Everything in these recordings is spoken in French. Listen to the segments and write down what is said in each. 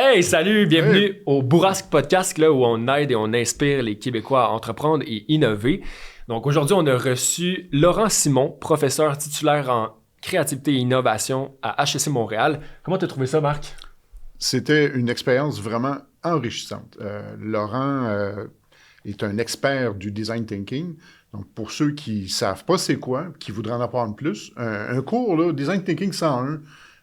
Hey, salut, bienvenue au Bourrasque Podcast, là où on aide et on inspire les Québécois à entreprendre et innover. Donc aujourd'hui, on a reçu Laurent Simon, professeur titulaire en créativité et innovation à HEC Montréal. Comment t'as trouvé ça, Marc? C'était une expérience vraiment enrichissante. Laurent est un expert du design thinking. Donc, pour ceux qui ne savent pas c'est quoi, qui voudraient en apprendre plus, un cours, là, Design Thinking 101,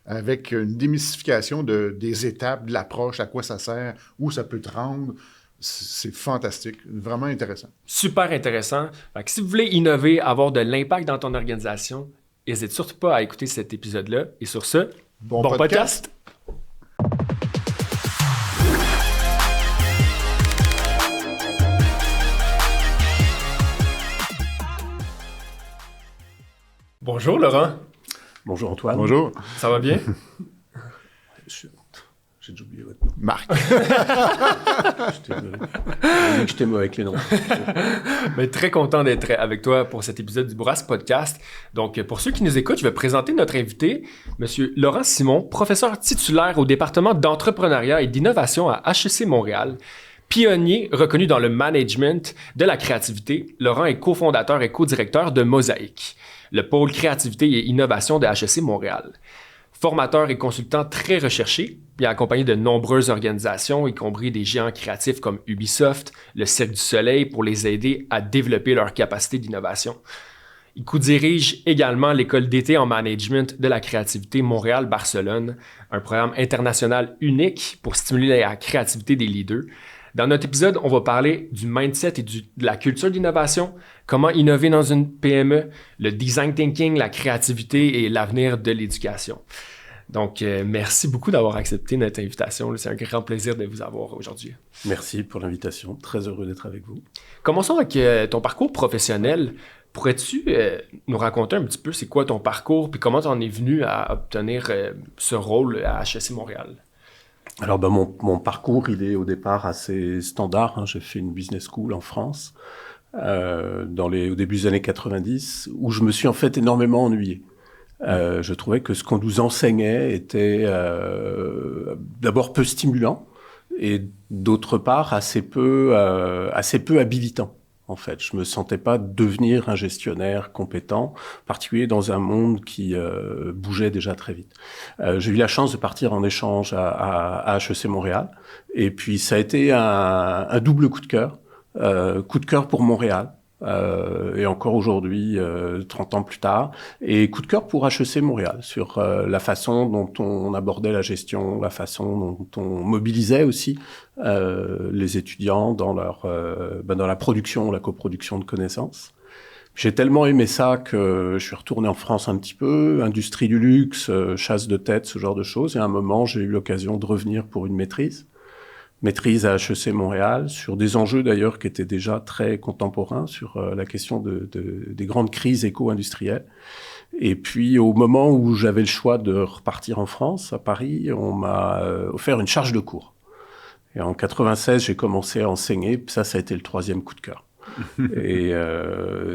avec une démystification des étapes, de l'approche, à quoi ça sert, où ça peut te rendre, c'est fantastique, vraiment intéressant. Super intéressant. Fait que si vous voulez innover, avoir de l'impact dans ton organisation, n'hésite surtout pas à écouter cet épisode-là. Et sur ce, bon podcast! Bonjour Laurent. Bonjour Antoine. Bonjour. Ça va bien? J'ai déjà oublié votre nom. Marc. J'étais mauvais avec les noms. Mais très content d'être avec toi pour cet épisode du Bourrasque Podcast. Donc, pour ceux qui nous écoutent, je vais présenter notre invité, M. Laurent Simon, professeur titulaire au département d'entrepreneuriat et d'innovation à HEC Montréal. Pionnier reconnu dans le management de la créativité, Laurent est cofondateur et co-directeur de Mosaïque, le pôle créativité et innovation de HEC Montréal. Formateur et consultant très recherché, il a accompagné de nombreuses organisations, y compris des géants créatifs comme Ubisoft, le Cirque du Soleil, pour les aider à développer leur capacité d'innovation. Il co-dirige également l'école d'été en management de la créativité Montréal-Barcelone, un programme international unique pour stimuler la créativité des leaders. Dans notre épisode, on va parler du mindset et de la culture d'innovation, comment innover dans une PME, le design thinking, la créativité et l'avenir de l'éducation. Donc, merci beaucoup d'avoir accepté notre invitation. C'est un grand plaisir de vous avoir aujourd'hui. Merci pour l'invitation. Très heureux d'être avec vous. Commençons avec ton parcours professionnel. Pourrais-tu nous raconter un petit peu c'est quoi ton parcours et comment tu en es venu à obtenir ce rôle à HEC Montréal? Alors, mon parcours, il est au départ assez standard. J'ai fait une business school en France au début des années 90, où je me suis en fait énormément ennuyé. Je trouvais que ce qu'on nous enseignait était d'abord peu stimulant et d'autre part assez peu habilitant. En fait, je me sentais pas devenir un gestionnaire compétent, en particulier dans un monde qui bougeait déjà très vite. J'ai eu la chance de partir en échange à HEC Montréal, et puis ça a été un double coup de cœur. Coup de cœur pour Montréal, et encore aujourd'hui, 30 ans plus tard, et coup de cœur pour HEC Montréal, sur la façon dont on abordait la gestion, la façon dont on mobilisait aussi les étudiants dans la production, la coproduction de connaissances. J'ai tellement aimé ça que je suis retourné en France un petit peu, industrie du luxe, chasse de tête, ce genre de choses, et à un moment, j'ai eu l'occasion de revenir pour une maîtrise à HEC Montréal, sur des enjeux d'ailleurs qui étaient déjà très contemporains, sur la question des grandes crises éco-industrielles. Et puis au moment où j'avais le choix de repartir en France, à Paris, on m'a offert une charge de cours. Et en 96, j'ai commencé à enseigner, ça a été le troisième coup de cœur. Et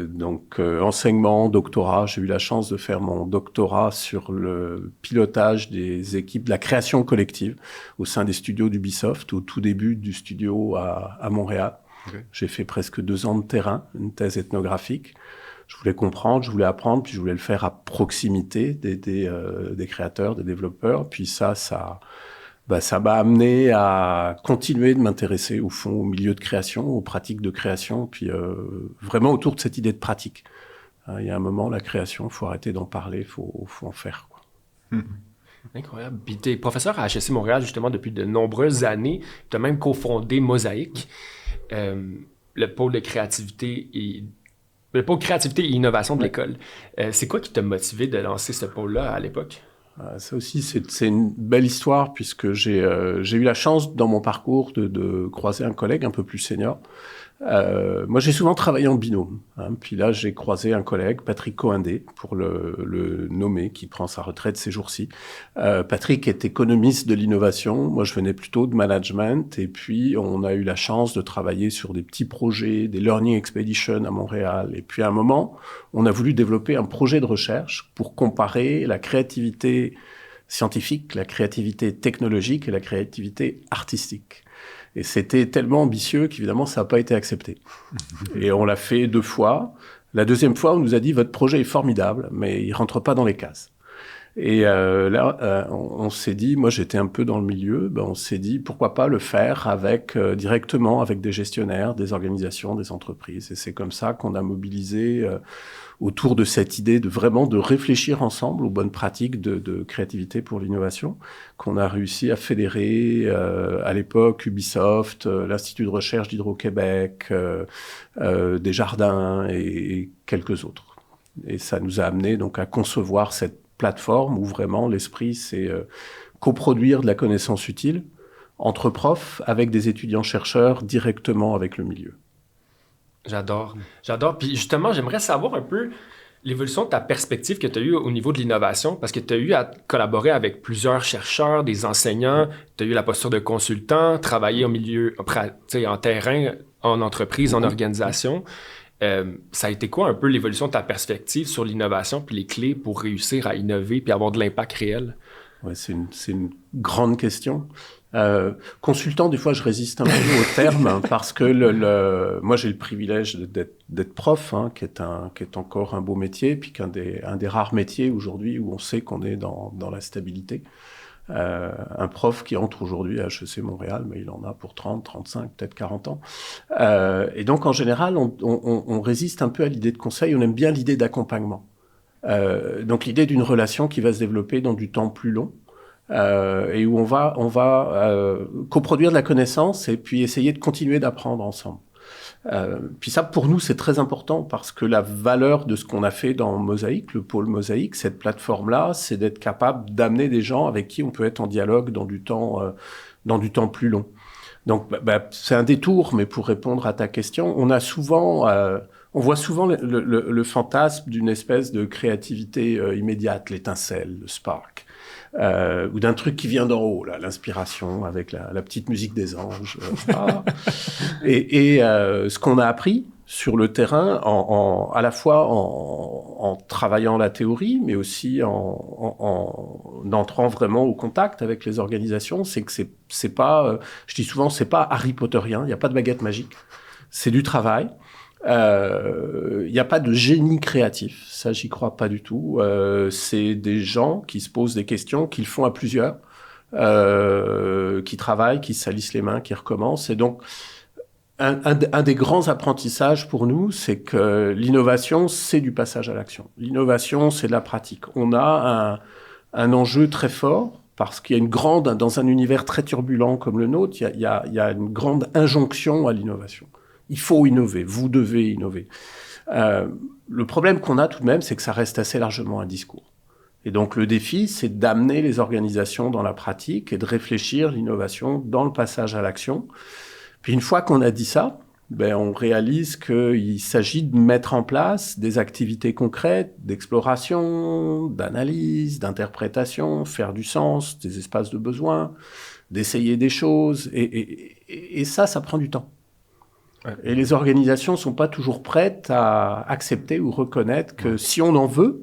donc enseignement, doctorat, j'ai eu la chance de faire mon doctorat sur le pilotage des équipes de la création collective au sein des studios d'Ubisoft, au tout début du studio à Montréal. Okay. J'ai fait presque 2 ans de terrain, une thèse ethnographique. Je voulais comprendre, je voulais apprendre, puis je voulais le faire à proximité des créateurs, des développeurs. Puis ça m'a amené à continuer de m'intéresser au fond au milieu de création, aux pratiques de création, puis vraiment autour de cette idée de pratique. Il y a un moment, la création, il faut arrêter d'en parler, il faut en faire, quoi. Incroyable. Puis tu es professeur à HEC Montréal justement depuis de nombreuses années. Tu as même cofondé Mosaïque, le pôle de créativité et innovation de l'école. C'est quoi qui t'a motivé de lancer ce pôle-là à l'époque? Ça aussi, c'est une belle histoire, puisque j'ai eu la chance dans mon parcours de croiser un collègue un peu plus senior. Moi, j'ai souvent travaillé en binôme. Puis là, j'ai croisé un collègue, Patrick Coindé, pour le nommer, qui prend sa retraite ces jours-ci. Patrick est économiste de l'innovation. Moi, je venais plutôt de management. Et puis, on a eu la chance de travailler sur des petits projets, des Learning Expeditions à Montréal. Et puis, à un moment, on a voulu développer un projet de recherche pour comparer la créativité scientifique, la créativité technologique et la créativité artistique. Et c'était tellement ambitieux qu'évidemment, ça n'a pas été accepté. Et on l'a fait 2 fois. La deuxième fois, on nous a dit, votre projet est formidable, mais il rentre pas dans les cases. Et là, on s'est dit, moi j'étais un peu dans le milieu, on s'est dit pourquoi pas le faire avec directement avec des gestionnaires, des organisations, des entreprises. Et c'est comme ça qu'on a mobilisé autour de cette idée de vraiment de réfléchir ensemble aux bonnes pratiques de créativité pour l'innovation, qu'on a réussi à fédérer à l'époque Ubisoft, l'Institut de recherche d'Hydro-Québec, Desjardins et quelques autres. Et ça nous a amené donc à concevoir cette plateforme où vraiment l'esprit, c'est coproduire de la connaissance utile entre profs avec des étudiants-chercheurs directement avec le milieu. J'adore. Puis justement, j'aimerais savoir un peu l'évolution de ta perspective que tu as eue au niveau de l'innovation, parce que tu as eu à collaborer avec plusieurs chercheurs, des enseignants, tu as eu la posture de consultant, travailler au milieu, en terrain, en entreprise, en organisation. Ça a été quoi un peu l'évolution de ta perspective sur l'innovation puis les clés pour réussir à innover puis avoir de l'impact réel? Ouais, c'est une grande question. Consultant, des fois, je résiste un peu au terme parce que moi, j'ai le privilège d'être prof, qui est encore un beau métier, puis un des rares métiers aujourd'hui où on sait qu'on est dans la stabilité. Un prof qui entre aujourd'hui à HEC Montréal, mais il en a pour 30, 35, peut-être 40 ans. Et donc, en général, on résiste un peu à l'idée de conseil, on aime bien l'idée d'accompagnement. Donc, l'idée d'une relation qui va se développer dans du temps plus long, et où on va coproduire de la connaissance et puis essayer de continuer d'apprendre ensemble. Puis ça, pour nous, c'est très important parce que la valeur de ce qu'on a fait dans Mosaïque, le pôle Mosaïque, cette plateforme-là, c'est d'être capable d'amener des gens avec qui on peut être en dialogue dans du temps plus long. Donc, c'est un détour, mais pour répondre à ta question, on voit souvent le fantasme d'une espèce de créativité immédiate, l'étincelle, le spark. Ou d'un truc qui vient d'en haut, là, l'inspiration avec la petite musique des anges. Et ce qu'on a appris sur le terrain, à la fois en travaillant la théorie, mais aussi en entrant vraiment au contact avec les organisations, c'est que c'est pas, je dis souvent, c'est pas Harry Potterien, il n'y a pas de baguette magique, c'est du travail. Il n'y a pas de génie créatif, ça j'y crois pas du tout. C'est des gens qui se posent des questions, qui le font à plusieurs, qui travaillent, qui se salissent les mains, qui recommencent. Et donc, un des grands apprentissages pour nous, c'est que l'innovation, c'est du passage à l'action. L'innovation, c'est de la pratique. On a un enjeu très fort parce qu'il y a dans un univers très turbulent comme le nôtre, il y a une grande injonction à l'innovation. Il faut innover, vous devez innover. Le problème qu'on a tout de même, c'est que ça reste assez largement un discours. Et donc le défi, c'est d'amener les organisations dans la pratique et de réfléchir l'innovation dans le passage à l'action. Puis une fois qu'on a dit ça, on réalise qu'il s'agit de mettre en place des activités concrètes, d'exploration, d'analyse, d'interprétation, faire du sens, des espaces de besoin, d'essayer des choses. Et ça prend du temps. Ouais. Et les organisations ne sont pas toujours prêtes à accepter ou reconnaître que si on en veut,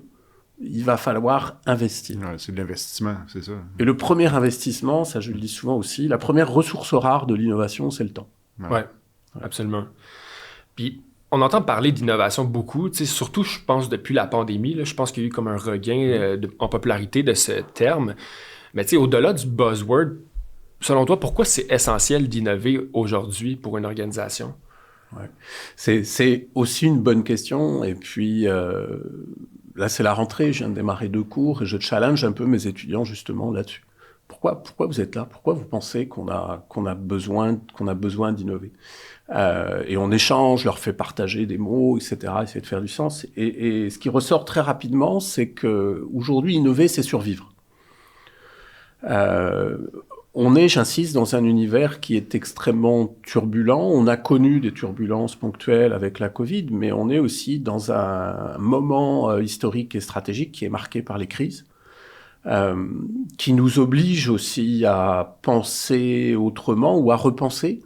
il va falloir investir. Ouais, c'est de l'investissement, c'est ça. Et le premier investissement, ça je le dis souvent aussi, la première ressource rare de l'innovation, c'est le temps. Ouais, absolument. Puis, on entend parler d'innovation beaucoup, surtout, je pense, depuis la pandémie. Là, je pense qu'il y a eu comme un regain en popularité de ce terme. Mais au-delà du buzzword, selon toi, pourquoi c'est essentiel d'innover aujourd'hui pour une organisation? Ouais. C'est aussi une bonne question. Et puis, là, c'est la rentrée. Je viens de démarrer 2 cours et je challenge un peu mes étudiants justement là-dessus. Pourquoi vous êtes là? Pourquoi vous pensez qu'on a besoin d'innover? Et on échange, leur fait partager des mots, etc., essayer de faire du sens. Et ce qui ressort très rapidement, c'est que aujourd'hui, innover, c'est survivre. On est, j'insiste, dans un univers qui est extrêmement turbulent. On a connu des turbulences ponctuelles avec la Covid, mais on est aussi dans un moment historique et stratégique qui est marqué par les crises, qui nous oblige aussi à penser autrement ou à repenser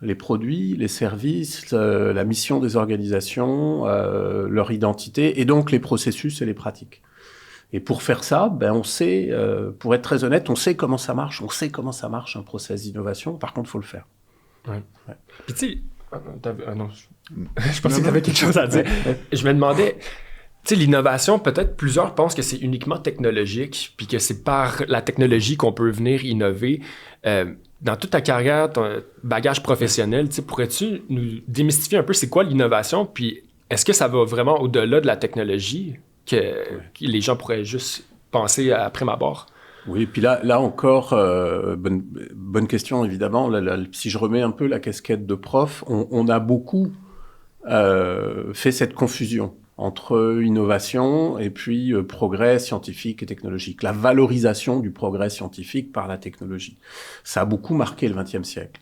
les produits, les services, la mission des organisations, leur identité, et donc les processus et les pratiques. Et pour faire ça, on sait, pour être très honnête, on sait comment ça marche. On sait comment ça marche un process d'innovation. Par contre, il faut le faire. Ouais. Puis tu sais, non, je pensais que tu avais quelque chose à dire. Je me demandais, tu sais, l'innovation, peut-être plusieurs pensent que c'est uniquement technologique, puis que c'est par la technologie qu'on peut venir innover. Dans toute ta carrière, ton bagage professionnel, tu sais, pourrais-tu nous démystifier un peu c'est quoi l'innovation, puis est-ce que ça va vraiment au-delà de la technologie que les gens pourraient juste penser à prime abord? Oui, et puis là encore, bonne question évidemment. Si je remets un peu la casquette de prof, on a beaucoup fait cette confusion entre innovation et puis progrès scientifique et technologique, la valorisation du progrès scientifique par la technologie. Ça a beaucoup marqué le XXe siècle.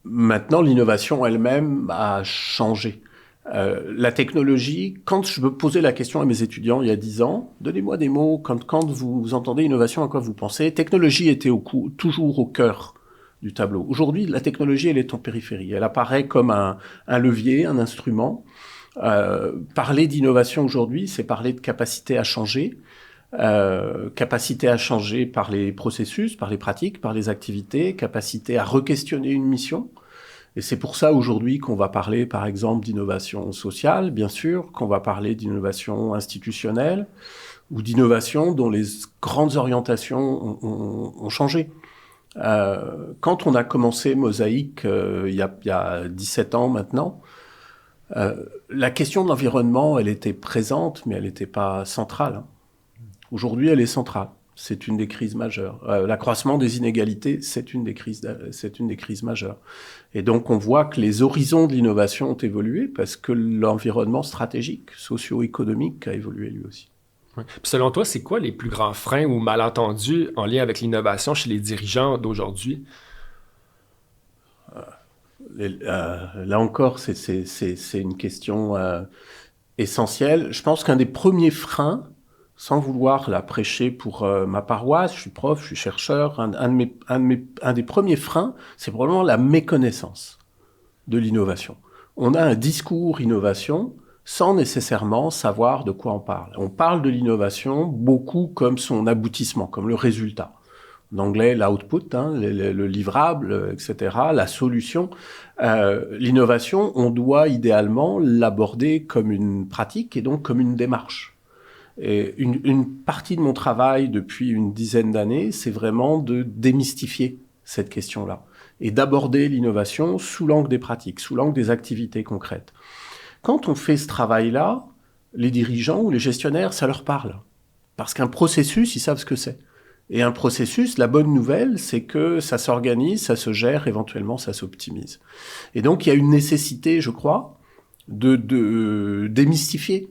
Maintenant, l'innovation elle-même a changé. La technologie, quand je me posais la question à mes étudiants il y a 10 ans, donnez-moi des mots, quand vous entendez innovation, à quoi vous pensez? Technologie était toujours au cœur du tableau. Aujourd'hui, la technologie, elle est en périphérie. Elle apparaît comme un levier, un instrument. Parler d'innovation aujourd'hui, c'est parler de capacité à changer. Capacité à changer par les processus, par les pratiques, par les activités, capacité à re-questionner une mission. Et c'est pour ça aujourd'hui qu'on va parler, par exemple, d'innovation sociale, bien sûr, qu'on va parler d'innovation institutionnelle ou d'innovation dont les grandes orientations ont changé. Quand on a commencé Mosaïque il y a 17 ans maintenant, la question de l'environnement, elle était présente, mais elle n'était pas centrale. Aujourd'hui, elle est centrale. C'est une des crises majeures. L'accroissement des inégalités, c'est une des crises majeures. Et donc, on voit que les horizons de l'innovation ont évolué parce que l'environnement stratégique, socio-économique a évolué lui aussi. Ouais. Puis selon toi, c'est quoi les plus grands freins ou malentendus en lien avec l'innovation chez les dirigeants d'aujourd'hui? Là encore, c'est une question essentielle. Je pense qu'un des premiers freins, sans vouloir la prêcher pour ma paroisse, je suis prof, je suis chercheur, un des premiers freins, c'est probablement la méconnaissance de l'innovation. On a un discours innovation sans nécessairement savoir de quoi on parle. On parle de l'innovation beaucoup comme son aboutissement, comme le résultat. En anglais, l'output, le livrable, etc., la solution. L'innovation, on doit idéalement l'aborder comme une pratique et donc comme une démarche. Et une partie de mon travail depuis une dizaine d'années, c'est vraiment de démystifier cette question-là et d'aborder l'innovation sous l'angle des pratiques, sous l'angle des activités concrètes. Quand on fait ce travail-là, les dirigeants ou les gestionnaires, ça leur parle. Parce qu'un processus, ils savent ce que c'est. Et un processus, la bonne nouvelle, c'est que ça s'organise, ça se gère, éventuellement ça s'optimise. Et donc il y a une nécessité, je crois, de démystifier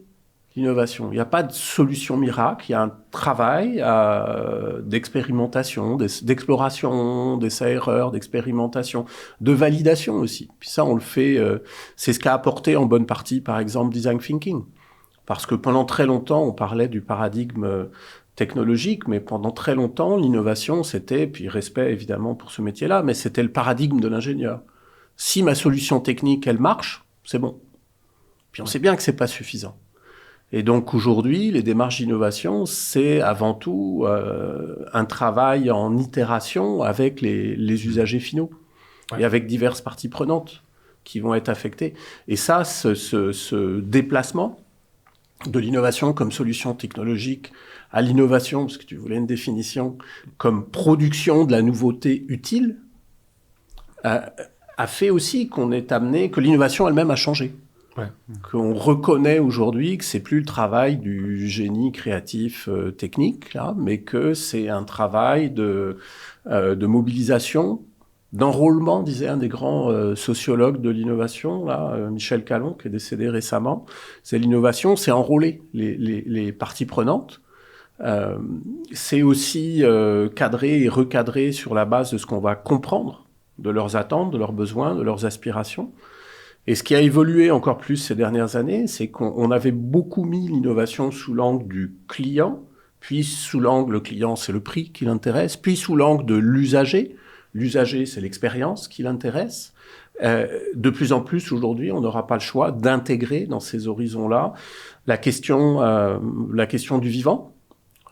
l'innovation. Il n'y a pas de solution miracle, il y a un travail d'expérimentation, d'exploration, d'essai-erreur, d'expérimentation, de validation aussi. Puis ça, on le fait, c'est ce qu'a apporté en bonne partie, par exemple, Design Thinking. Parce que pendant très longtemps, on parlait du paradigme technologique, mais pendant très longtemps, l'innovation, c'était, puis respect évidemment pour ce métier-là, mais c'était le paradigme de l'ingénieur. Si ma solution technique, elle marche, c'est bon. Puis on sait bien que c'est pas suffisant. Et donc aujourd'hui, les démarches d'innovation, c'est avant tout un travail en itération avec les usagers finaux et avec diverses parties prenantes qui vont être affectées. Et ça, ce déplacement de l'innovation comme solution technologique à l'innovation, parce que tu voulais une définition, comme production de la nouveauté utile, a fait aussi qu'on est amené, que l'innovation elle-même a changé. Ouais. Qu'on reconnaît aujourd'hui que c'est plus le travail du génie créatif technique, là, mais que c'est un travail de mobilisation, d'enrôlement, disait un des grands sociologues de l'innovation, là, Michel Callon, qui est décédé récemment. C'est l'innovation, c'est enrôler les parties prenantes. C'est aussi cadrer et recadrer sur la base de ce qu'on va comprendre, de leurs attentes, de leurs besoins, de leurs aspirations. Et ce qui a évolué encore plus ces dernières années, c'est qu'on avait beaucoup mis l'innovation sous l'angle du client, puis sous l'angle, le client, c'est le prix qui l'intéresse, puis sous l'angle de l'usager. L'usager, c'est l'expérience qui l'intéresse. De plus en plus, aujourd'hui, on n'aura pas le choix d'intégrer dans ces horizons-là la question du vivant,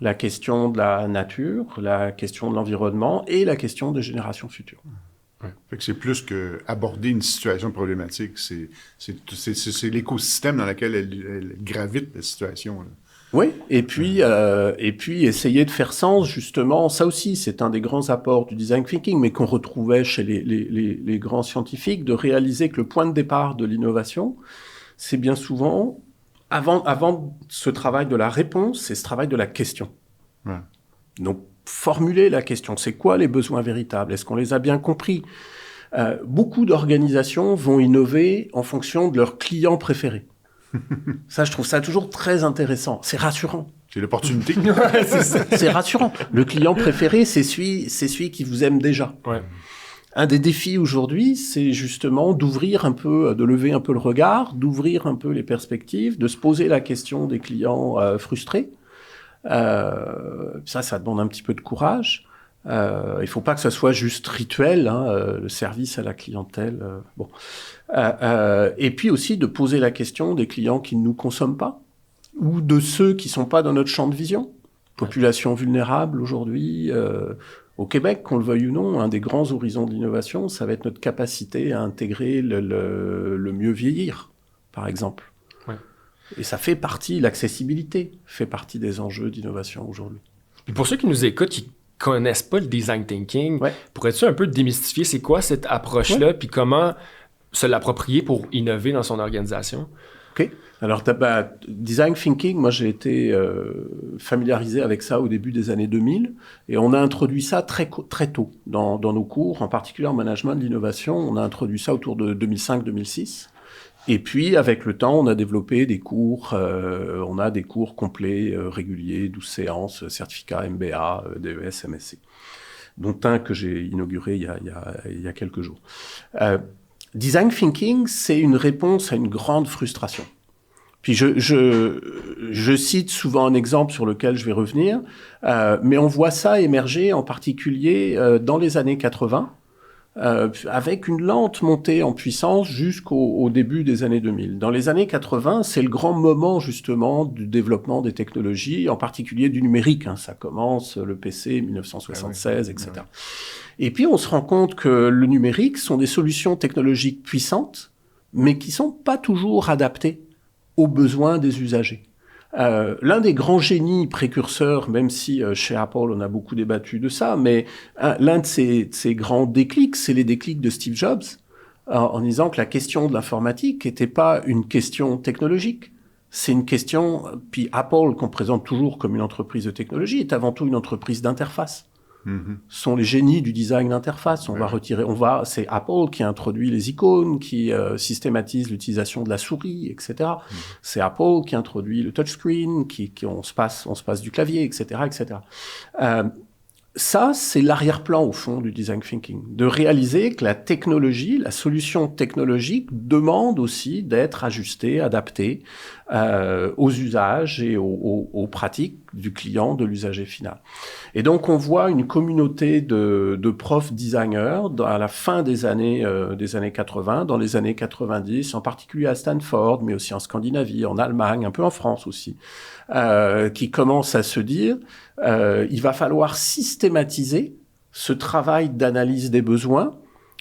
la question de la nature, la question de l'environnement et la question des générations futures. Ouais. Fait que c'est plus que aborder une situation problématique, c'est l'écosystème dans lequel elle gravite, la situation, là. Oui, et puis essayer de faire sens, justement, ça aussi, c'est un des grands apports du design thinking, mais qu'on retrouvait chez les grands scientifiques, de réaliser que le point de départ de l'innovation, c'est bien souvent, avant ce travail de la réponse, c'est ce travail de la question. Ouais. Donc, formuler la question, c'est quoi les besoins véritables? Est-ce qu'on les a bien compris? Beaucoup d'organisations vont innover en fonction de leurs clients préférés. Ça, je trouve ça toujours très intéressant. C'est rassurant. C'est l'opportunité. Ouais, c'est ça. C'est rassurant. Le client préféré, c'est celui qui vous aime déjà. Ouais. Un des défis aujourd'hui, c'est justement d'ouvrir un peu, de lever un peu le regard, d'ouvrir un peu les perspectives, de se poser la question des clients frustrés. Ça demande un petit peu de courage. Il faut pas que ce soit juste rituel, le service à la clientèle. Et puis aussi de poser la question des clients qui ne nous consomment pas ou de ceux qui sont pas dans notre champ de vision. Population vulnérable aujourd'hui, au Québec, qu'on le veuille ou non, un des grands horizons de l'innovation, ça va être notre capacité à intégrer le mieux vieillir, par exemple. Ouais. Et ça fait partie, l'accessibilité fait partie des enjeux d'innovation aujourd'hui. Puis pour ceux qui nous écoutent, qui connaissent pas le design thinking, Ouais. pourrais-tu un peu démystifier c'est quoi cette approche-là, puis comment se l'approprier pour innover dans son organisation? OK. Alors, design thinking, moi, j'ai été familiarisé avec ça au début des années 2000, et on a introduit ça très tôt dans nos cours, en particulier en management de l'innovation. On a introduit ça autour de 2005-2006. Et puis, avec le temps, on a développé des cours, on a des cours complets, réguliers, 12 séances, certificat MBA, DES, MSc, dont un que j'ai inauguré il y a quelques jours. Design thinking, c'est une réponse à une grande frustration. Puis je cite souvent un exemple sur lequel je vais revenir, mais on voit ça émerger en particulier dans les années 80, avec une lente montée en puissance jusqu'au début des années 2000. Dans les années 80, c'est le grand moment justement du développement des technologies, en particulier du numérique. Ça commence le PC 1976, etc. Ouais. Et puis on se rend compte que le numérique sont des solutions technologiques puissantes, mais qui sont pas toujours adaptées aux besoins des usagers. L'un des grands génies précurseurs, même si chez Apple on a beaucoup débattu de ça, mais l'un de ces grands déclics, c'est les déclics de Steve Jobs, en disant que la question de l'informatique n'était pas une question technologique, c'est une question, puis Apple, qu'on présente toujours comme une entreprise de technologie, est avant tout une entreprise d'interface. Ce sont les génies du design d'interface. C'est Apple qui a introduit les icônes, qui systématise l'utilisation de la souris, etc. C'est Apple qui a introduit le touchscreen, on se passe du clavier, etc., etc. Ça, c'est l'arrière-plan, au fond, du design thinking. De réaliser que la technologie, la solution technologique demande aussi d'être ajustée, adaptée aux usages et aux pratiques du client, de l'usager final. Et donc, on voit une communauté de profs designers à la fin des années 80, dans les années 90, en particulier à Stanford, mais aussi en Scandinavie, en Allemagne, un peu en France aussi, qui commencent à se dire il va falloir systématiser ce travail d'analyse des besoins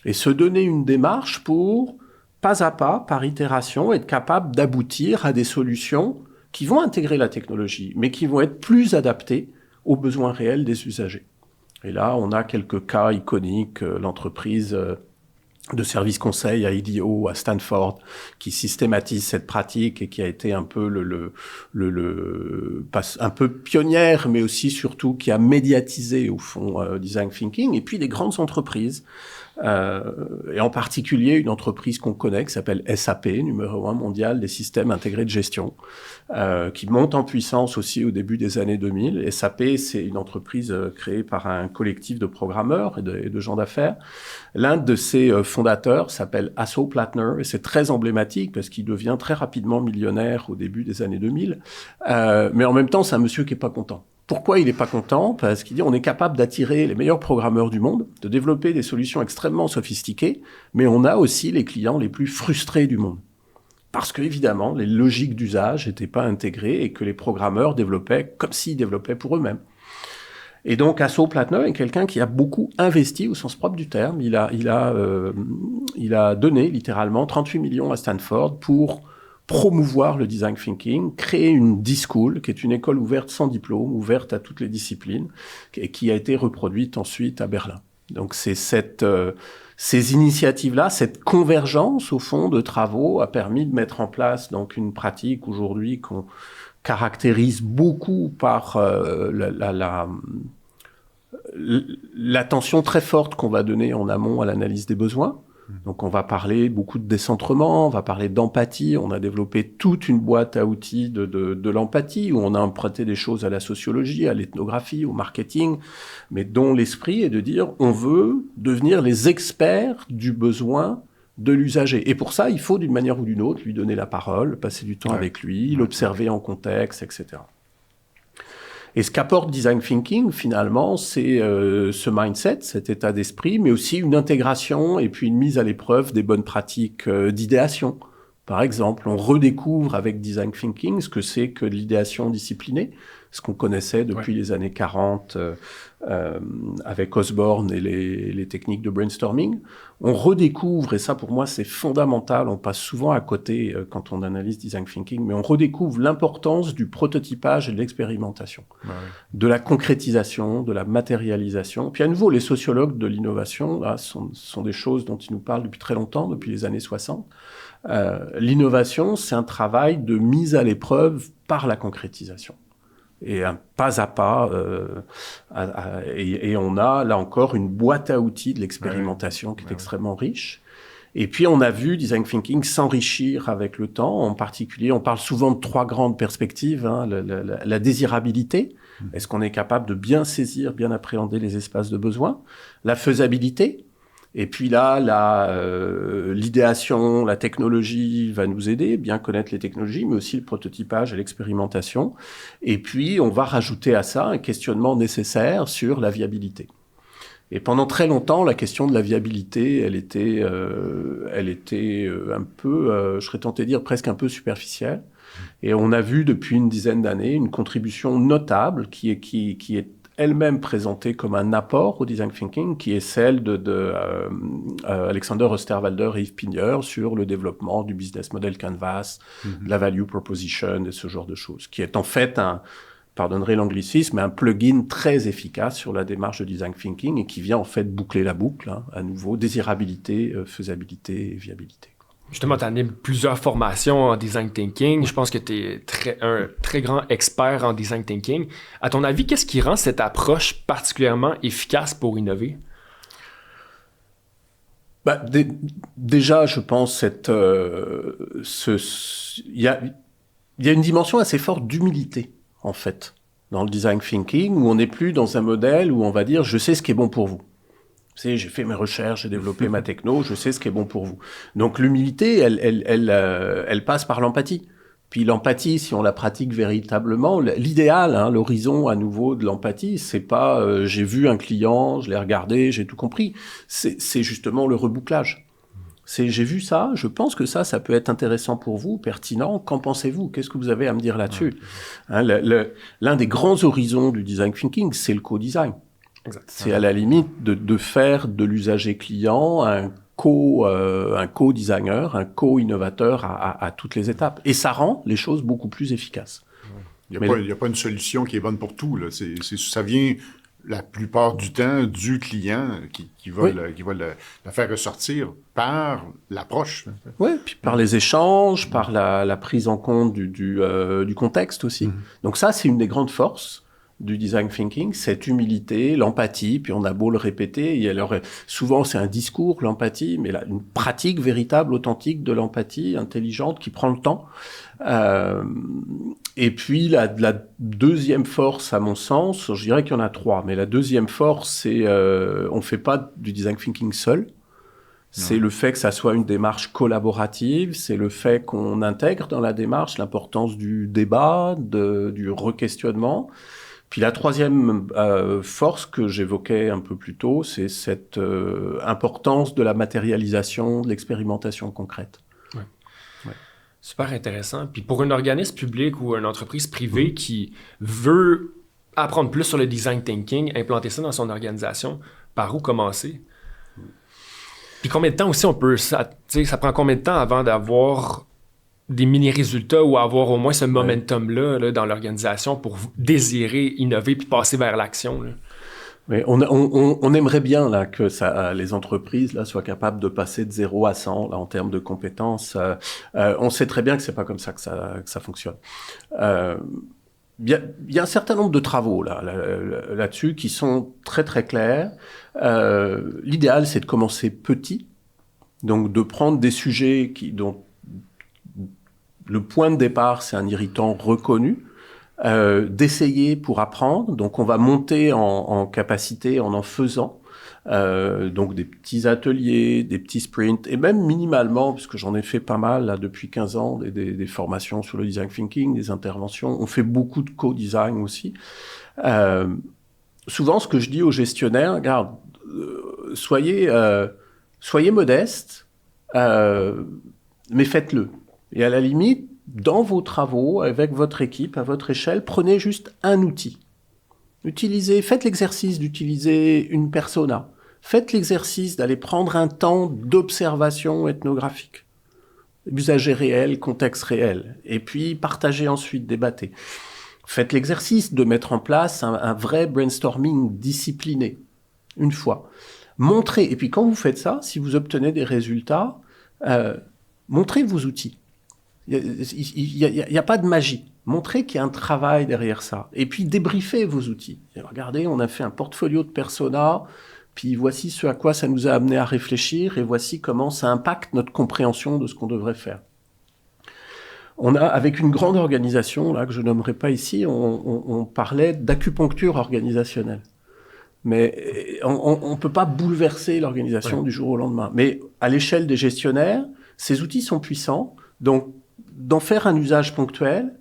et se donner une démarche pour, pas à pas, par itération, être capable d'aboutir à des solutions qui vont intégrer la technologie, mais qui vont être plus adaptées aux besoins réels des usagers. Et là, on a quelques cas iconiques, l'entreprise de service conseil à IDEO, à Stanford, qui systématise cette pratique et qui a été un peu un peu pionnière, mais aussi surtout qui a médiatisé au fond design thinking. Et puis des grandes entreprises, et en particulier une entreprise qu'on connaît qui s'appelle SAP, numéro 1 mondial des systèmes intégrés de gestion, qui monte en puissance aussi au début des années 2000. SAP, c'est une entreprise créée par un collectif de programmeurs et de gens d'affaires. L'un de ses fondateurs s'appelle Hasso Plattner, et c'est très emblématique parce qu'il devient très rapidement millionnaire au début des années 2000. Mais en même temps, c'est un monsieur qui est pas content. Pourquoi il n'est pas content? Parce qu'il dit on est capable d'attirer les meilleurs programmeurs du monde, de développer des solutions extrêmement sophistiquées, mais on a aussi les clients les plus frustrés du monde. parce que évidemment les logiques d'usage n'étaient pas intégrées et que les programmeurs développaient comme s'ils développaient pour eux-mêmes. Et donc Hasso Plattner est quelqu'un qui a beaucoup investi au sens propre du terme. Il a donné littéralement 38 millions à Stanford pour promouvoir le design thinking, créer une D-School, qui est une école ouverte sans diplôme, ouverte à toutes les disciplines, et qui a été reproduite ensuite à Berlin. Donc c'est ces initiatives-là, cette convergence au fond de travaux a permis de mettre en place donc une pratique aujourd'hui qu'on caractérise beaucoup par l'attention très forte qu'on va donner en amont à l'analyse des besoins. Donc on va parler beaucoup de décentrement, on va parler d'empathie, on a développé toute une boîte à outils de l'empathie, où on a emprunté des choses à la sociologie, à l'ethnographie, au marketing, mais dont l'esprit est de dire on veut devenir les experts du besoin de l'usager. Et pour ça, il faut d'une manière ou d'une autre lui donner la parole, passer du temps avec lui, l'observer en contexte, etc. Et ce qu'apporte Design Thinking, finalement, c'est ce mindset, cet état d'esprit, mais aussi une intégration et puis une mise à l'épreuve des bonnes pratiques d'idéation. Par exemple, on redécouvre avec Design Thinking ce que c'est que de l'idéation disciplinée, ce qu'on connaissait depuis les années 40 avec Osborne et les techniques de brainstorming. On redécouvre, et ça pour moi c'est fondamental, on passe souvent à côté quand on analyse Design Thinking, mais on redécouvre l'importance du prototypage et de l'expérimentation, de la concrétisation, de la matérialisation. Puis à nouveau, les sociologues de l'innovation, là, sont des choses dont ils nous parlent depuis très longtemps, depuis les années 60. L'innovation, c'est un travail de mise à l'épreuve par la concrétisation. Et un pas à pas, et on a là encore une boîte à outils de l'expérimentation qui est extrêmement riche. Et puis on a vu Design Thinking s'enrichir avec le temps. En particulier, on parle souvent de 3 grandes perspectives, hein, la désirabilité. Est-ce qu'on est capable de bien saisir, bien appréhender les espaces de besoin? La faisabilité. Et puis là, l'idéation, la technologie va nous aider, bien connaître les technologies, mais aussi le prototypage et l'expérimentation. Et puis, on va rajouter à ça un questionnement nécessaire sur la viabilité. Et pendant très longtemps, la question de la viabilité, elle était un peu, je serais tenté de dire presque un peu superficielle. Et on a vu depuis une dizaine d'années une contribution notable qui est elle-même présentée comme un apport au design thinking, qui est celle de Alexander Osterwalder et Yves Pigneur sur le développement du business model canvas, de la value proposition et ce genre de choses, qui est en fait pardonnerez l'anglicisme, mais un plugin très efficace sur la démarche de design thinking et qui vient en fait boucler la boucle, hein, à nouveau, désirabilité, faisabilité et viabilité. Justement, tu animes plusieurs formations en design thinking. Je pense que tu es un très grand expert en design thinking. À ton avis, qu'est-ce qui rend cette approche particulièrement efficace pour innover? Déjà, je pense il y a une dimension assez forte d'humilité, en fait, dans le design thinking, où on n'est plus dans un modèle où on va dire « je sais ce qui est bon pour vous ». J'ai fait mes recherches, j'ai développé ma techno, je sais ce qui est bon pour vous. Donc l'humilité, elle passe par l'empathie. Puis l'empathie, si on la pratique véritablement, l'idéal, hein, l'horizon à nouveau de l'empathie, c'est pas j'ai vu un client, je l'ai regardé, j'ai tout compris. C'est justement le rebouclage. J'ai vu ça, je pense que ça peut être intéressant pour vous, pertinent. Qu'en pensez-vous? Qu'est-ce que vous avez à me dire là-dessus? Hein, l'un des grands horizons du design thinking, c'est le co-design. Exact. C'est à la limite de faire de l'usager client un co-designer, un co-innovateur à toutes les étapes. Et ça rend les choses beaucoup plus efficaces. Il n'y a pas une solution qui est bonne pour tout, là. Ça vient la plupart du temps du client qui va la faire ressortir par l'approche. Oui, puis par les échanges, par la prise en compte du contexte aussi. Donc ça, c'est une des grandes forces du design thinking, cette humilité, l'empathie, puis on a beau le répéter, souvent c'est un discours, l'empathie, mais là, une pratique véritable, authentique de l'empathie, intelligente, qui prend le temps. Et puis la deuxième force, à mon sens, je dirais qu'il y en a 3, mais la deuxième force, c'est on fait pas du design thinking seul. C'est le fait que ça soit une démarche collaborative, c'est le fait qu'on intègre dans la démarche l'importance du débat, du re-questionnement. Puis la troisième force que j'évoquais un peu plus tôt, c'est cette importance de la matérialisation, de l'expérimentation concrète. Super intéressant. Puis pour un organisme public ou une entreprise privée qui veut apprendre plus sur le design thinking, implanter ça dans son organisation, par où commencer? Puis combien de temps aussi ça prend combien de temps avant d'avoir des mini-résultats ou avoir au moins ce momentum-là là, dans l'organisation pour désirer innover puis passer vers l'action? Là? Mais on aimerait bien là que les entreprises là soient capables de passer de 0 à 100 là en termes de compétences. On sait très bien que c'est pas comme ça que ça fonctionne. Il y a un certain nombre de travaux là-dessus qui sont très très clairs. L'idéal, c'est de commencer petit, donc de prendre des sujets dont le point de départ, c'est un irritant reconnu, d'essayer pour apprendre. Donc, on va monter en capacité en faisant. Donc, des petits ateliers, des petits sprints, et même minimalement, puisque j'en ai fait pas mal là, depuis 15 ans, des formations sur le design thinking, des interventions. On fait beaucoup de co-design aussi. Souvent, ce que je dis aux gestionnaires, regarde, soyez modestes, mais faites-le. Et à la limite, dans vos travaux, avec votre équipe, à votre échelle, prenez juste un outil. Faites l'exercice d'utiliser une persona. Faites l'exercice d'aller prendre un temps d'observation ethnographique. Usager réel, contexte réel. Et puis, partagez ensuite, débattez. Faites l'exercice de mettre en place un vrai brainstorming discipliné. Une fois. Montrez. Et puis, quand vous faites ça, si vous obtenez des résultats, montrez vos outils. Il n'y a pas de magie. Montrez qu'il y a un travail derrière ça. Et puis, débriefez vos outils. Et regardez, on a fait un portfolio de personas, puis voici ce à quoi ça nous a amené à réfléchir, et voici comment ça impacte notre compréhension de ce qu'on devrait faire. On a, avec une grande organisation, là, que je nommerai pas ici, on parlait d'acupuncture organisationnelle. Mais on peut pas bouleverser l'organisation du jour au lendemain. Mais à l'échelle des gestionnaires, ces outils sont puissants. Donc, d'en faire un usage ponctuel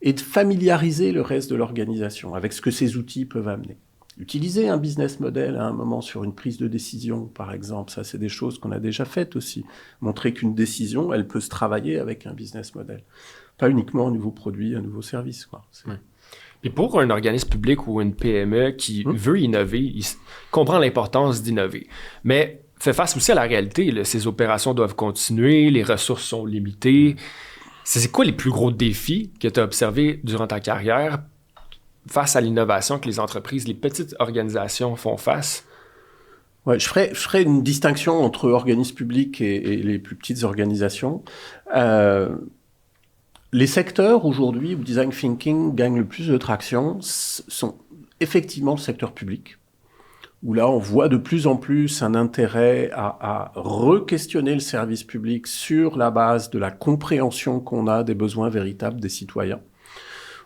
et de familiariser le reste de l'organisation avec ce que ces outils peuvent amener. Utiliser un business model à un moment sur une prise de décision, par exemple, ça c'est des choses qu'on a déjà faites aussi. Montrer qu'une décision, elle peut se travailler avec un business model. Pas uniquement un nouveau produit, un nouveau service, quoi. Puis pour un organisme public ou une PME qui veut innover, il comprend l'importance d'innover. Mais fait face aussi à la réalité. Là. Ces opérations doivent continuer, les ressources sont limitées. C'est quoi les plus gros défis que tu as observés durant ta carrière face à l'innovation que les entreprises, les petites organisations font face? Ouais, je ferais une distinction entre organismes publics et les plus petites organisations. Les secteurs aujourd'hui où design thinking gagne le plus de traction sont effectivement le secteur public, où là on voit de plus en plus un intérêt à re-questionner le service public sur la base de la compréhension qu'on a des besoins véritables des citoyens.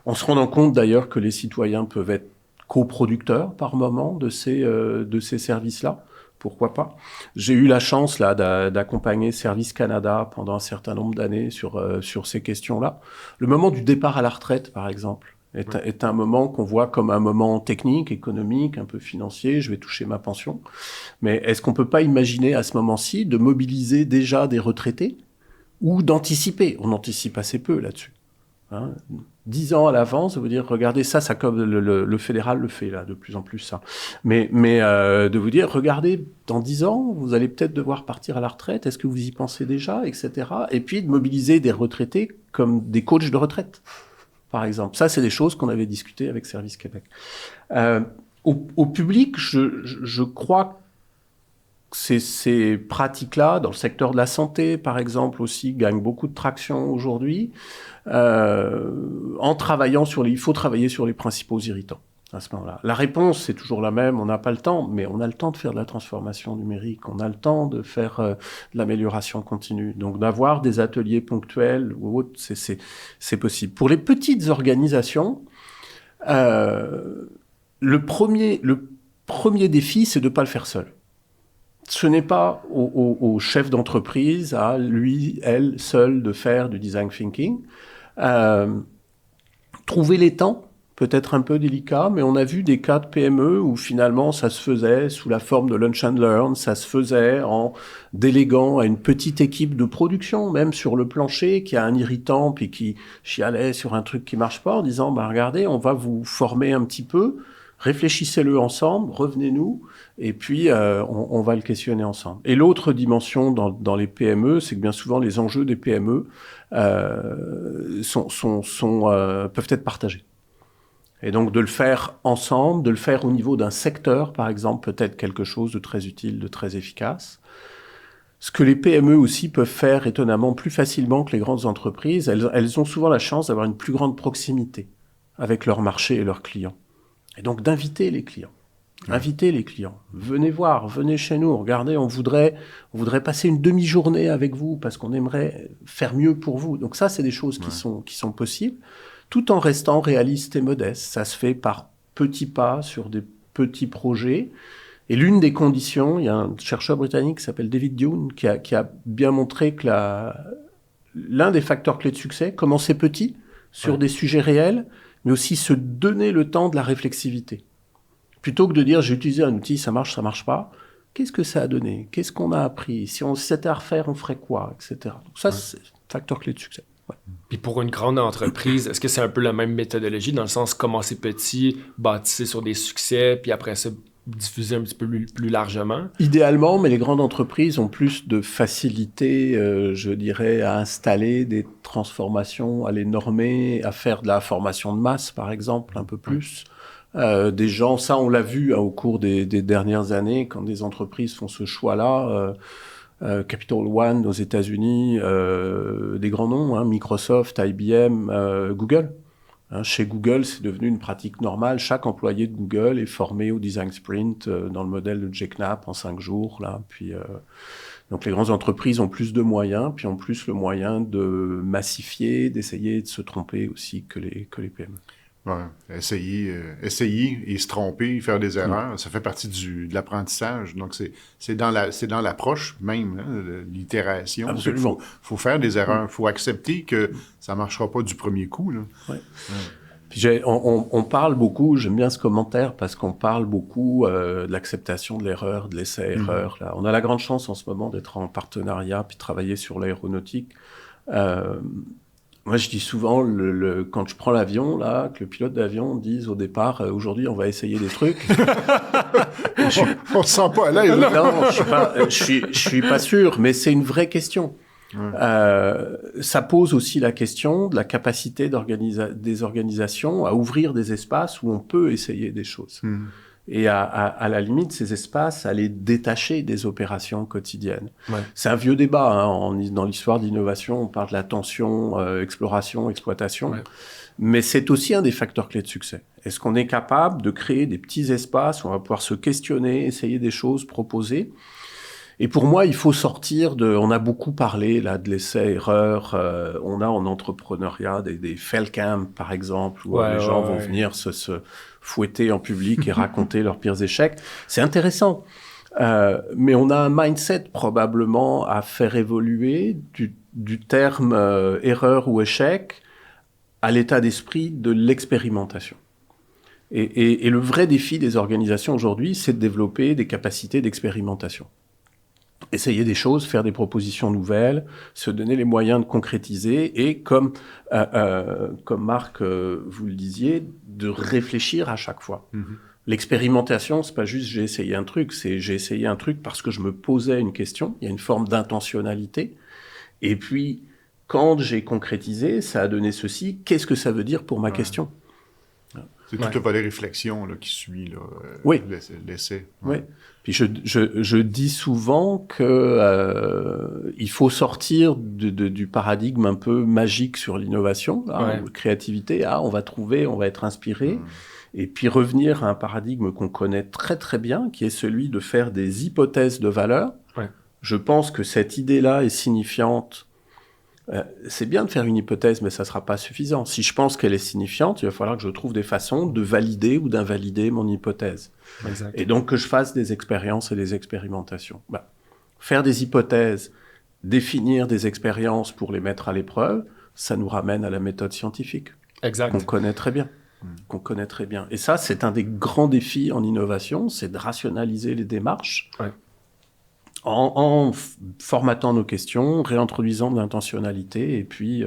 En se rendant compte d'ailleurs que les citoyens peuvent être coproducteurs par moment de ces services-là. Pourquoi pas? J'ai eu la chance là d'accompagner Service Canada pendant un certain nombre d'années sur ces questions-là. Le moment du départ à la retraite, par exemple, est un moment qu'on voit comme un moment technique, économique, un peu financier. Je vais toucher ma pension. Mais est-ce qu'on peut pas imaginer à ce moment-ci de mobiliser déjà des retraités ou d'anticiper? On anticipe assez peu là-dessus. 10 ans à l'avance, vous dire, regardez ça comme le fédéral le fait là, de plus en plus ça. Mais de vous dire, regardez, dans 10 ans, vous allez peut-être devoir partir à la retraite, est-ce que vous y pensez déjà, etc. Et puis de mobiliser des retraités comme des coachs de retraite, par exemple. Ça, c'est des choses qu'on avait discutées avec Service Québec. Au public, je crois que ces pratiques-là, dans le secteur de la santé, par exemple, aussi, gagnent beaucoup de traction aujourd'hui. En travaillant il faut travailler sur les principaux irritants à ce moment-là. La réponse, c'est toujours la même, on n'a pas le temps, mais on a le temps de faire de la transformation numérique, on a le temps de faire de l'amélioration continue. Donc d'avoir des ateliers ponctuels ou autres, c'est possible. Pour les petites organisations, le premier défi, c'est de ne pas le faire seul. Ce n'est pas au chef d'entreprise, à lui, elle, seul, de faire du design thinking. Trouver les temps, peut-être un peu délicat, mais on a vu des cas de PME où finalement ça se faisait sous la forme de lunch and learn, ça se faisait en déléguant à une petite équipe de production, même sur le plancher, qui a un irritant puis qui chialait sur un truc qui marche pas, en disant regardez, on va vous former un petit peu, réfléchissez-le ensemble, revenez-nous, et puis on va le questionner ensemble. Et l'autre dimension dans les PME, c'est que bien souvent les enjeux des PME peuvent être partagés. Et donc de le faire ensemble, de le faire au niveau d'un secteur, par exemple, peut être quelque chose de très utile, de très efficace. Ce que les PME aussi peuvent faire étonnamment plus facilement que les grandes entreprises, elles ont souvent la chance d'avoir une plus grande proximité avec leur marché et leurs clients. Et donc d'inviter les clients. Invitez les clients. Venez voir, venez chez nous. Regardez, on voudrait passer une demi-journée avec vous parce qu'on aimerait faire mieux pour vous. Donc ça, c'est des choses qui sont possibles, tout en restant réaliste et modeste. Ça se fait par petits pas sur des petits projets. Et l'une des conditions, il y a un chercheur britannique qui s'appelle David Dune qui a bien montré que l'un des facteurs clés de succès, commencer petit sur des sujets réels, mais aussi se donner le temps de la réflexivité. Plutôt que de dire, j'ai utilisé un outil, ça marche pas. Qu'est-ce que ça a donné? Qu'est-ce qu'on a appris? Si c'était à refaire, on ferait quoi? Etc. Donc ça, c'est un facteur clé de succès. Ouais. Puis pour une grande entreprise, est-ce que c'est un peu la même méthodologie, dans le sens commencer petit, bâtisser sur des succès, puis après ça, diffuser un petit peu plus largement? Idéalement, mais les grandes entreprises ont plus de facilité, je dirais, à installer des transformations, à les normer, à faire de la formation de masse, par exemple, un peu plus. Des gens, ça on l'a vu au cours des dernières années, quand des entreprises font ce choix-là, Capital One aux États-Unis, des grands noms, Microsoft, IBM, Google. Chez Google, c'est devenu une pratique normale. Chaque employé de Google est formé au design sprint dans le modèle de Jay Knapp en 5 jours. Là. Puis, donc les grandes entreprises ont plus de moyens, puis ont plus le moyen de massifier, d'essayer de se tromper aussi que les PME. Ouais, essayer et se tromper, faire des erreurs, ça fait partie de l'apprentissage. Donc, c'est dans l'approche même, de l'itération. Absolument. Faut faire des erreurs. Faut accepter que ça marchera pas du premier coup, là. Ouais. Puis on parle beaucoup, j'aime bien ce commentaire, parce qu'on parle beaucoup de l'acceptation de l'erreur, de l'essai-erreur. Là. On a la grande chance en ce moment d'être en partenariat, puis de travailler sur l'aéronautique. Moi, je dis souvent, quand je prends l'avion, là, que le pilote d'avion dise au départ, aujourd'hui, on va essayer des trucs. On se sent pas à l'aise. Non, je suis pas sûr, mais c'est une vraie question. Ouais. Ça pose aussi la question de la capacité des organisations à ouvrir des espaces où on peut essayer des choses. Et à la limite, ces espaces, à les détacher des opérations quotidiennes. Ouais. C'est un vieux débat. Dans l'histoire d'innovation, on parle de la tension, exploration, exploitation. Ouais. Mais c'est aussi un des facteurs clés de succès. Est-ce qu'on est capable de créer des petits espaces où on va pouvoir se questionner, essayer des choses, proposer? Et pour moi, il faut sortir on a beaucoup parlé là de l'essai-erreur. On a en entrepreneuriat des fail-camps, par exemple, où les gens vont venir se fouetter en public et raconter leurs pires échecs. C'est intéressant. Mais on a un mindset probablement à faire évoluer du terme erreur ou échec à l'état d'esprit de l'expérimentation. Et le vrai défi des organisations aujourd'hui, c'est de développer des capacités d'expérimentation. Essayer des choses, faire des propositions nouvelles, se donner les moyens de concrétiser et, comme Marc, vous le disiez, de réfléchir à chaque fois. L'expérimentation, c'est pas juste j'ai essayé un truc, c'est j'ai essayé un truc parce que je me posais une question, il y a une forme d'intentionnalité. Et puis, quand j'ai concrétisé, ça a donné ceci, qu'est-ce que ça veut dire pour ma question ? C'est tout le volet réflexion là, qui suit là, l'essai. Oui. Puis je dis souvent que il faut sortir du paradigme un peu magique sur l'innovation, la créativité. On va trouver, on va être inspiré, et puis revenir à un paradigme qu'on connaît très très bien, qui est celui de faire des hypothèses de valeur. Ouais. Je pense que cette idée-là est signifiante. C'est bien de faire une hypothèse, mais ça ne sera pas suffisant. Si je pense qu'elle est signifiante, il va falloir que je trouve des façons de valider ou d'invalider mon hypothèse. Exact. Et donc que je fasse des expériences et des expérimentations. Faire des hypothèses, définir des expériences pour les mettre à l'épreuve, ça nous ramène à la méthode scientifique. Exact. Qu'on connaît très bien. qu'on connaît très bien. Et ça, c'est un des grands défis en innovation, c'est de rationaliser les démarches en formatant nos questions, réintroduisant de l'intentionnalité et puis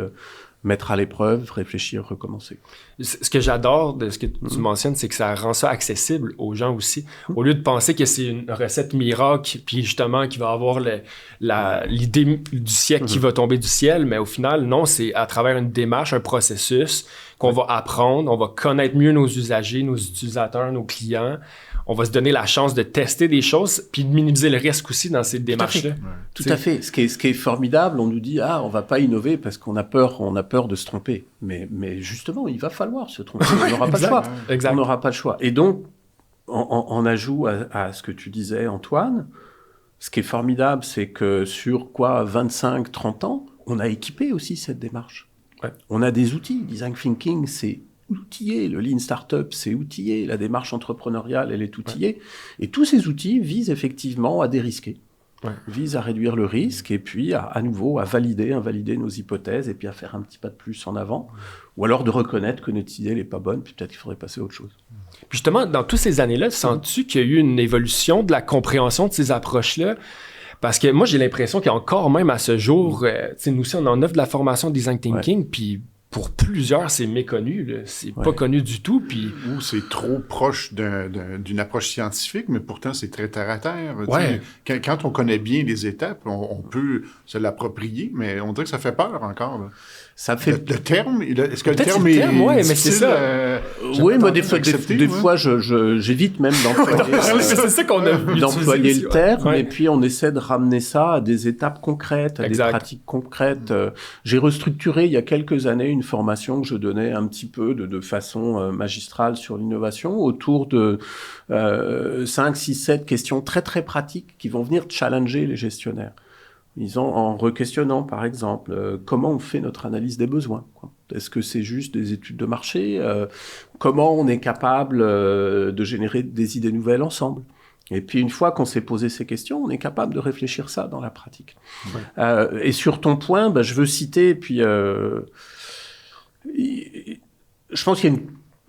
mettre à l'épreuve, réfléchir, recommencer. Ce que j'adore de ce que tu mentionnes, c'est que ça rend ça accessible aux gens aussi. Au lieu de penser que c'est une recette miracle, puis justement qu'il va avoir l'idée du siècle qui va tomber du ciel, mais au final, non, c'est à travers une démarche, un processus qu'on va apprendre, on va connaître mieux nos usagers, nos utilisateurs, nos clients. On va se donner la chance de tester des choses puis de minimiser le risque aussi dans ces démarches-là. Tout à fait. Ce qui est formidable, on nous dit on va pas innover parce qu'on a peur de se tromper. Mais justement, il va falloir se tromper. On n'aura pas le choix. Exact. On n'aura pas le choix. Et donc, en ajout à ce que tu disais, Antoine, ce qui est formidable, c'est que sur 25, 30 ans, on a équipé aussi cette démarche. Ouais. On a des outils. Design thinking, c'est outillé, le Lean Startup, c'est outillé, la démarche entrepreneuriale, elle est outillée. Ouais. Et tous ces outils visent effectivement à dérisquer, visent à réduire le risque et puis à nouveau à invalider nos hypothèses et puis à faire un petit pas de plus en avant. Ou alors de reconnaître que notre idée n'est pas bonne, puis peut-être qu'il faudrait passer à autre chose. Puis justement, dans toutes ces années-là, sens-tu qu'il y a eu une évolution de la compréhension de ces approches-là? Parce que moi, j'ai l'impression qu'encore même à ce jour, nous aussi, on en offre de la formation Design Thinking, puis pour plusieurs, c'est méconnu, là. C'est pas connu du tout. Puis... Ou c'est trop proche d'une approche scientifique, mais pourtant c'est très terre à terre. Ouais. Quand on connaît bien les étapes, on peut se l'approprier, mais on dirait que ça fait peur encore. Là. Ça fait... Le terme, est-ce que le terme est mais c'est ça. Oui, moi, des fois, j'évite même d'employer, c'est ça qu'on a d'employer le terme, et puis on essaie de ramener ça à des étapes concrètes, à des pratiques concrètes. J'ai restructuré il y a quelques années une formation que je donnais un petit peu de façon magistrale sur l'innovation autour de 5, 6, 7 questions très, très pratiques qui vont venir challenger les gestionnaires. En re-questionnant, par exemple, comment on fait notre analyse des besoins, quoi. Est-ce que c'est juste des études de marché? Comment on est capable de générer des idées nouvelles ensemble? Et puis, une fois qu'on s'est posé ces questions, on est capable de réfléchir ça dans la pratique. Ouais. Et sur ton point, je veux citer, puis je pense qu'il y a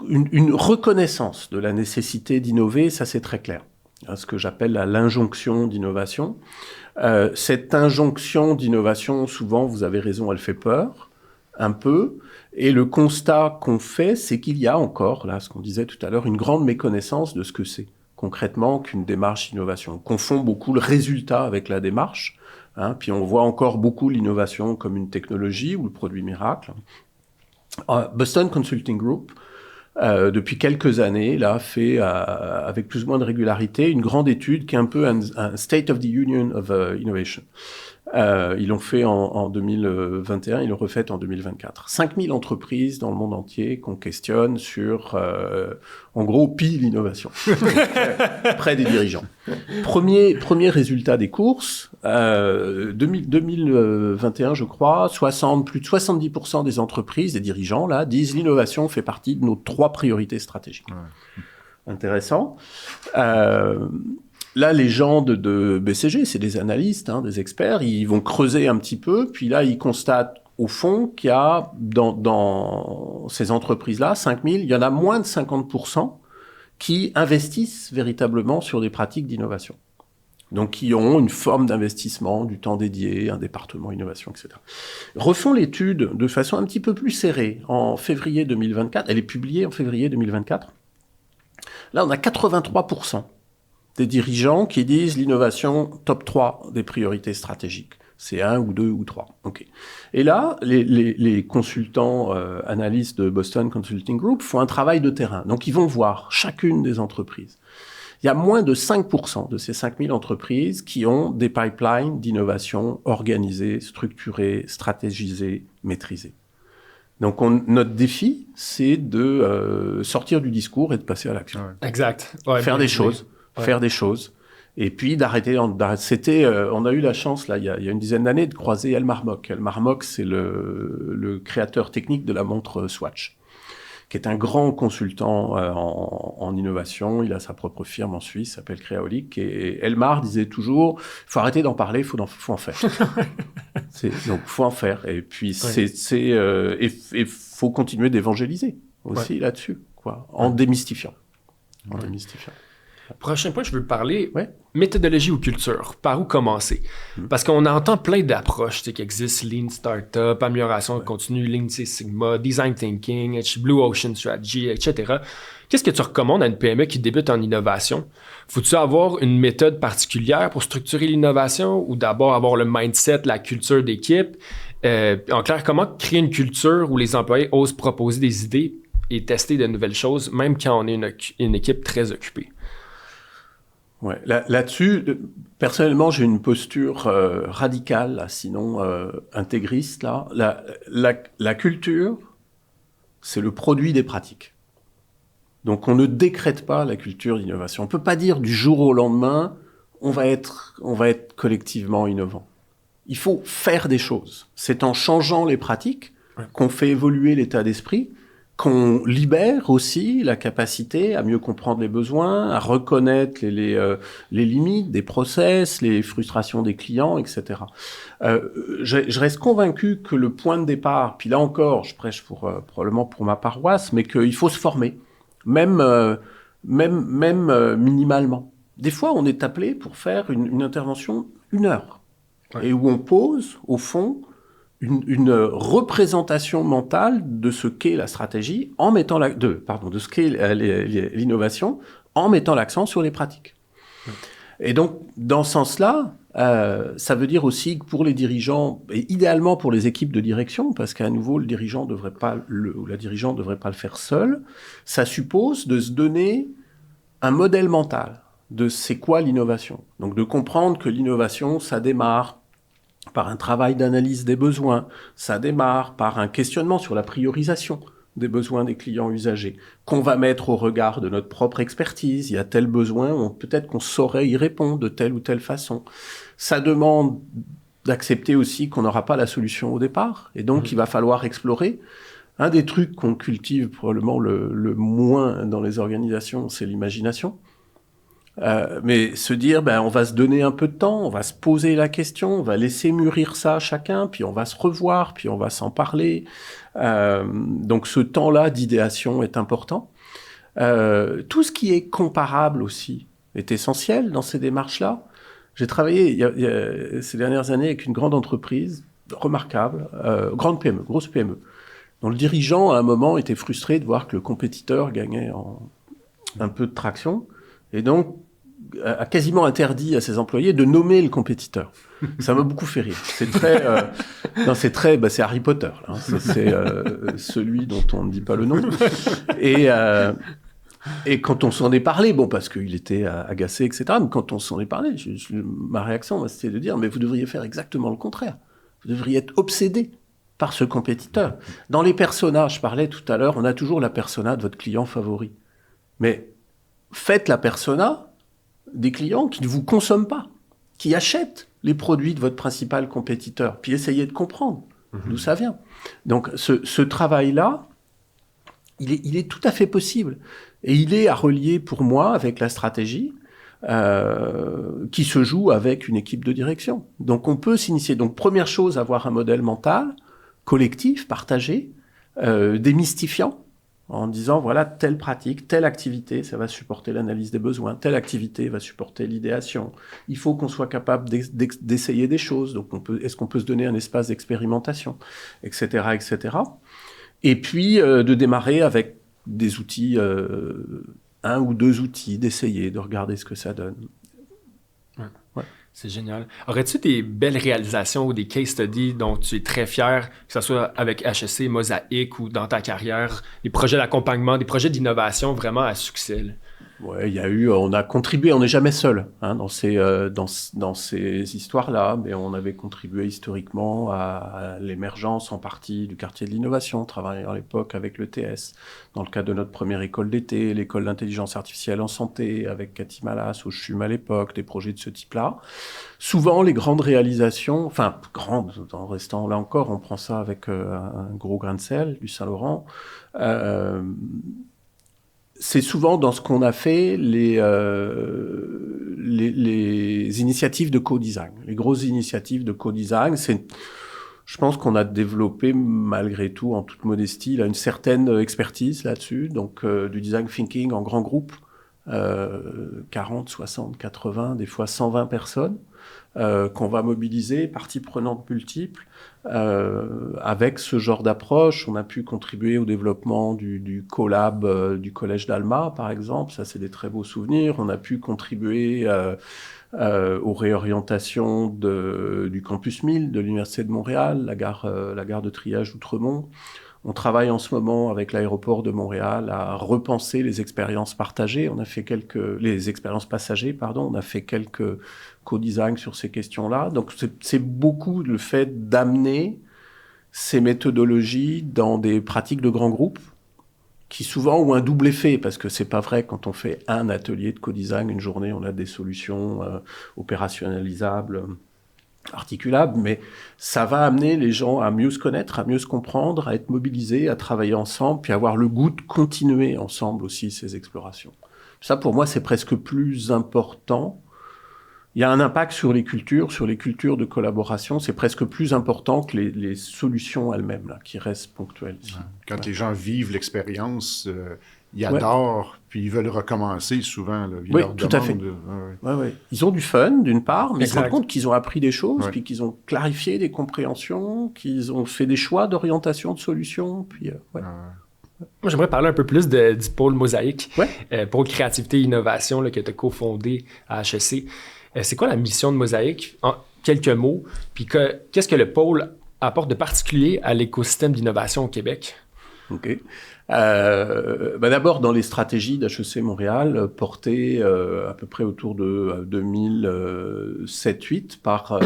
une reconnaissance de la nécessité d'innover, ça c'est très clair. Ce que j'appelle l'injonction d'innovation. Cette injonction d'innovation, souvent, vous avez raison, elle fait peur, un peu. Et le constat qu'on fait, c'est qu'il y a encore, là, ce qu'on disait tout à l'heure, une grande méconnaissance de ce que c'est, concrètement, qu'une démarche d'innovation. On confond beaucoup le résultat avec la démarche, puis on voit encore beaucoup l'innovation comme une technologie ou le produit miracle. Boston Consulting Group, depuis quelques années, là, fait avec plus ou moins de régularité une grande étude qui est un peu un State of the Union of Innovation. Ils l'ont fait en 2021, ils l'ont refait en 2024. 5000 entreprises dans le monde entier qu'on questionne sur, en gros, pile l'innovation, près des dirigeants. Premier résultat des courses, 2021, je crois, plus de 70% des entreprises, des dirigeants, là, disent l'innovation fait partie de nos 3 priorités stratégiques. Ouais. Intéressant. Là, les gens de BCG, c'est des analystes, des experts, ils vont creuser un petit peu, puis là, ils constatent au fond qu'il y a dans ces entreprises-là, 5000, il y en a moins de 50% qui investissent véritablement sur des pratiques d'innovation. Donc, qui ont une forme d'investissement, du temps dédié, un département innovation, etc. Refont l'étude de façon un petit peu plus serrée en février 2024. Elle est publiée en février 2024. Là, on a 83% des dirigeants qui disent l'innovation top 3 des priorités stratégiques. C'est 1 ou 2 ou 3. Okay. Et là, les consultants analystes de Boston Consulting Group font un travail de terrain. Donc, ils vont voir chacune des entreprises. Il y a moins de 5% de ces 5000 entreprises qui ont des pipelines d'innovation organisées, structurées, stratégisées, maîtrisées. Donc, notre défi, c'est de sortir du discours et de passer à l'action. Exact. Faire des choses. Faire des choses, et puis d'arrêter. On a eu la chance, là, il y a une dizaine d'années, de croiser Elmar Mock. Elmar Mock, c'est le créateur technique de la montre Swatch, qui est un grand consultant en innovation. Il a sa propre firme en Suisse, s'appelle Creaolic. Et Elmar disait toujours, il faut arrêter d'en parler, il faut en faire. Donc, faut en faire. Et puis, il faut continuer d'évangéliser aussi là-dessus. quoi, en démystifiant. En démystifiant. Prochain point, je veux parler Ouais. méthodologie ou culture. Par où commencer? Parce qu'on entend plein d'approches qui existent, Lean Startup, amélioration continue, Lean Six Sigma, Design Thinking, Blue Ocean Strategy, etc. Qu'est-ce que tu recommandes à une PME qui débute en innovation? Faut-tu avoir une méthode particulière pour structurer l'innovation ou d'abord avoir le mindset, la culture d'équipe? En clair, comment créer une culture où les employés osent proposer des idées et tester de nouvelles choses, même quand on est une équipe très occupée? Ouais. Là-dessus, personnellement, j'ai une posture radicale, là, sinon intégriste. Là. La culture, c'est le produit des pratiques. Donc, on ne décrète pas la culture d'innovation. On ne peut pas dire du jour au lendemain, on va être collectivement innovant. Il faut faire des choses. C'est en changeant les pratiques qu'on fait évoluer l'état d'esprit, qu'on libère aussi la capacité à mieux comprendre les besoins, à reconnaître les limites des process, les frustrations des clients, etc. Je reste convaincu que le point de départ, puis là encore, je prêche probablement pour ma paroisse, mais qu'il faut se former, même minimalement. Des fois, on est appelé pour faire une intervention 1 heure, et où on pose, au fond, une représentation mentale de ce qu'est la stratégie en mettant de ce qu'est l'innovation en mettant l'accent sur les pratiques. Et donc, dans ce sens-là, ça veut dire aussi que pour les dirigeants, et idéalement pour les équipes de direction, parce qu'à nouveau, le dirigeant ou la dirigeante ne devrait pas le faire seul, ça suppose de se donner un modèle mental de c'est quoi l'innovation. Donc, de comprendre que l'innovation, ça démarre par un travail d'analyse des besoins, ça démarre par un questionnement sur la priorisation des besoins des clients usagers, qu'on va mettre au regard de notre propre expertise. Il y a tel besoin, peut-être qu'on saurait y répondre de telle ou telle façon. Ça demande d'accepter aussi qu'on n'aura pas la solution au départ, et donc il va falloir explorer. Un des trucs qu'on cultive probablement le moins dans les organisations, c'est l'imagination. Mais se dire, on va se donner un peu de temps, on va se poser la question, on va laisser mûrir ça à chacun, puis on va se revoir, puis on va s'en parler. Donc ce temps-là d'idéation est important. Tout ce qui est comparable aussi est essentiel dans ces démarches-là. J'ai travaillé ces dernières années avec une grande entreprise, remarquable, grande PME, grosse PME, dont le dirigeant, à un moment, était frustré de voir que le compétiteur gagnait un peu de traction, et donc a quasiment interdit à ses employés de nommer le compétiteur. Ça m'a beaucoup fait rire. C'est c'est Harry Potter, là, hein. C'est celui dont on ne dit pas le nom. Et quand on s'en est parlé, parce qu'il était agacé, etc., mais quand on s'en est parlé, ma réaction, c'était de dire, mais vous devriez faire exactement le contraire. Vous devriez être obsédé par ce compétiteur. Dans les personas, je parlais tout à l'heure, on a toujours la persona de votre client favori. Mais faites la persona des clients qui ne vous consomment pas, qui achètent les produits de votre principal compétiteur, puis essayez de comprendre d'où ça vient. Donc ce travail-là, il est tout à fait possible. Et il est à relier pour moi avec la stratégie qui se joue avec une équipe de direction. Donc on peut s'initier. Donc première chose, avoir un modèle mental, collectif, partagé, démystifiant, en disant, voilà, telle pratique, telle activité, ça va supporter l'analyse des besoins, telle activité va supporter l'idéation. Il faut qu'on soit capable d'essayer des choses. Donc, est-ce qu'on peut se donner un espace d'expérimentation, etc., etc. Et puis, de démarrer avec des outils, 1 ou 2 outils, d'essayer, de regarder ce que ça donne. Ouais. C'est génial. Aurais-tu des belles réalisations ou des case studies dont tu es très fier, que ce soit avec HEC, Mosaïque ou dans ta carrière, des projets d'accompagnement, des projets d'innovation vraiment à succès? Là? Ouais, on a contribué, on n'est jamais seul dans ces histoires-là, mais on avait contribué historiquement à l'émergence en partie du quartier de l'innovation, travaillant à l'époque avec l'ETS, dans le cadre de notre première école d'été, l'école d'intelligence artificielle en santé, avec Cathy Malas au CHUM à l'époque, des projets de ce type-là. Souvent, les grandes réalisations, grandes, en restant là encore, on prend ça avec un gros grain de sel, du Saint-Laurent, c'est souvent dans ce qu'on a fait les initiatives de co-design. Les grosses initiatives de co-design, Je pense qu'on a développé, malgré tout, en toute modestie, là, une certaine expertise là-dessus, donc du design thinking en grand groupe, 40, 60, 80, des fois 120 personnes, qu'on va mobiliser, parties prenantes multiples. Avec ce genre d'approche, on a pu contribuer au développement du collab du Collège d'Alma, par exemple. Ça, c'est des très beaux souvenirs. On a pu contribuer aux réorientations du campus 1000 de l'Université de Montréal, la gare de triage d'Outremont. On travaille en ce moment avec l'aéroport de Montréal à repenser les expériences partagées. On a fait les expériences passagers, pardon. On a fait quelques co-design sur ces questions-là. Donc, c'est beaucoup le fait d'amener ces méthodologies dans des pratiques de grands groupes qui souvent ont un double effet, parce que c'est pas vrai, quand on fait un atelier de co-design, une journée, on a des solutions opérationnalisables, articulables, mais ça va amener les gens à mieux se connaître, à mieux se comprendre, à être mobilisés, à travailler ensemble, puis avoir le goût de continuer ensemble aussi ces explorations. Ça, pour moi, c'est presque plus important. Il y a un impact sur les cultures de collaboration. C'est presque plus important que les solutions elles-mêmes, là, qui restent ponctuelles. Ici. Quand les gens vivent l'expérience, ils adorent, puis ils veulent recommencer souvent. Là, oui, tout à fait. Ils ont du fun, d'une part, mais ils se rendent compte qu'ils ont appris des choses, puis qu'ils ont clarifié des compréhensions, qu'ils ont fait des choix d'orientation de solutions. Puis, Moi, j'aimerais parler un peu plus du pôle Mosaïque, pôle créativité et innovation là, que tu as cofondé à HEC. C'est quoi la mission de Mosaïque, en quelques mots, puis qu'est-ce que le pôle apporte de particulier à l'écosystème d'innovation au Québec? OK. D'abord, dans les stratégies d'HEC Montréal, portées à peu près autour de 2007-2008 par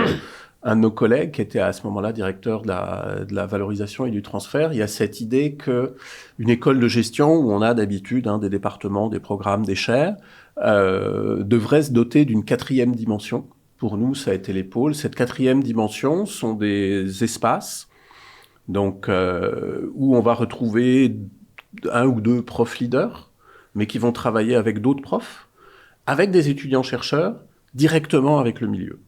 un de nos collègues qui était à ce moment-là directeur de la valorisation et du transfert, il y a cette idée qu'une école de gestion où on a d'habitude des départements, des programmes, des chaires, devrait se doter d'une 4e dimension. Pour nous, ça a été les pôles. Cette 4e dimension sont des espaces donc, où on va retrouver 1 ou 2 profs leaders, mais qui vont travailler avec d'autres profs, avec des étudiants-chercheurs, directement avec le milieu.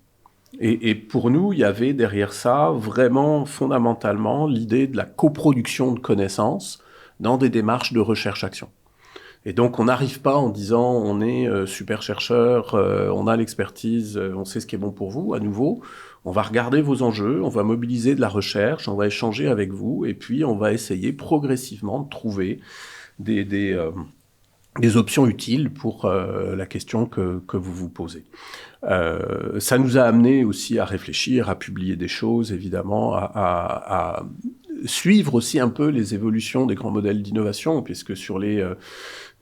Et pour nous, il y avait derrière ça vraiment fondamentalement l'idée de la coproduction de connaissances dans des démarches de recherche-action. Et donc, on n'arrive pas en disant on est super chercheur, on a l'expertise, on sait ce qui est bon pour vous. À nouveau, on va regarder vos enjeux, on va mobiliser de la recherche, on va échanger avec vous, et puis on va essayer progressivement de trouver des options utiles pour la question que vous vous posez. Ça nous a amené aussi à réfléchir, à publier des choses, évidemment, à suivre aussi un peu les évolutions des grands modèles d'innovation, puisque sur les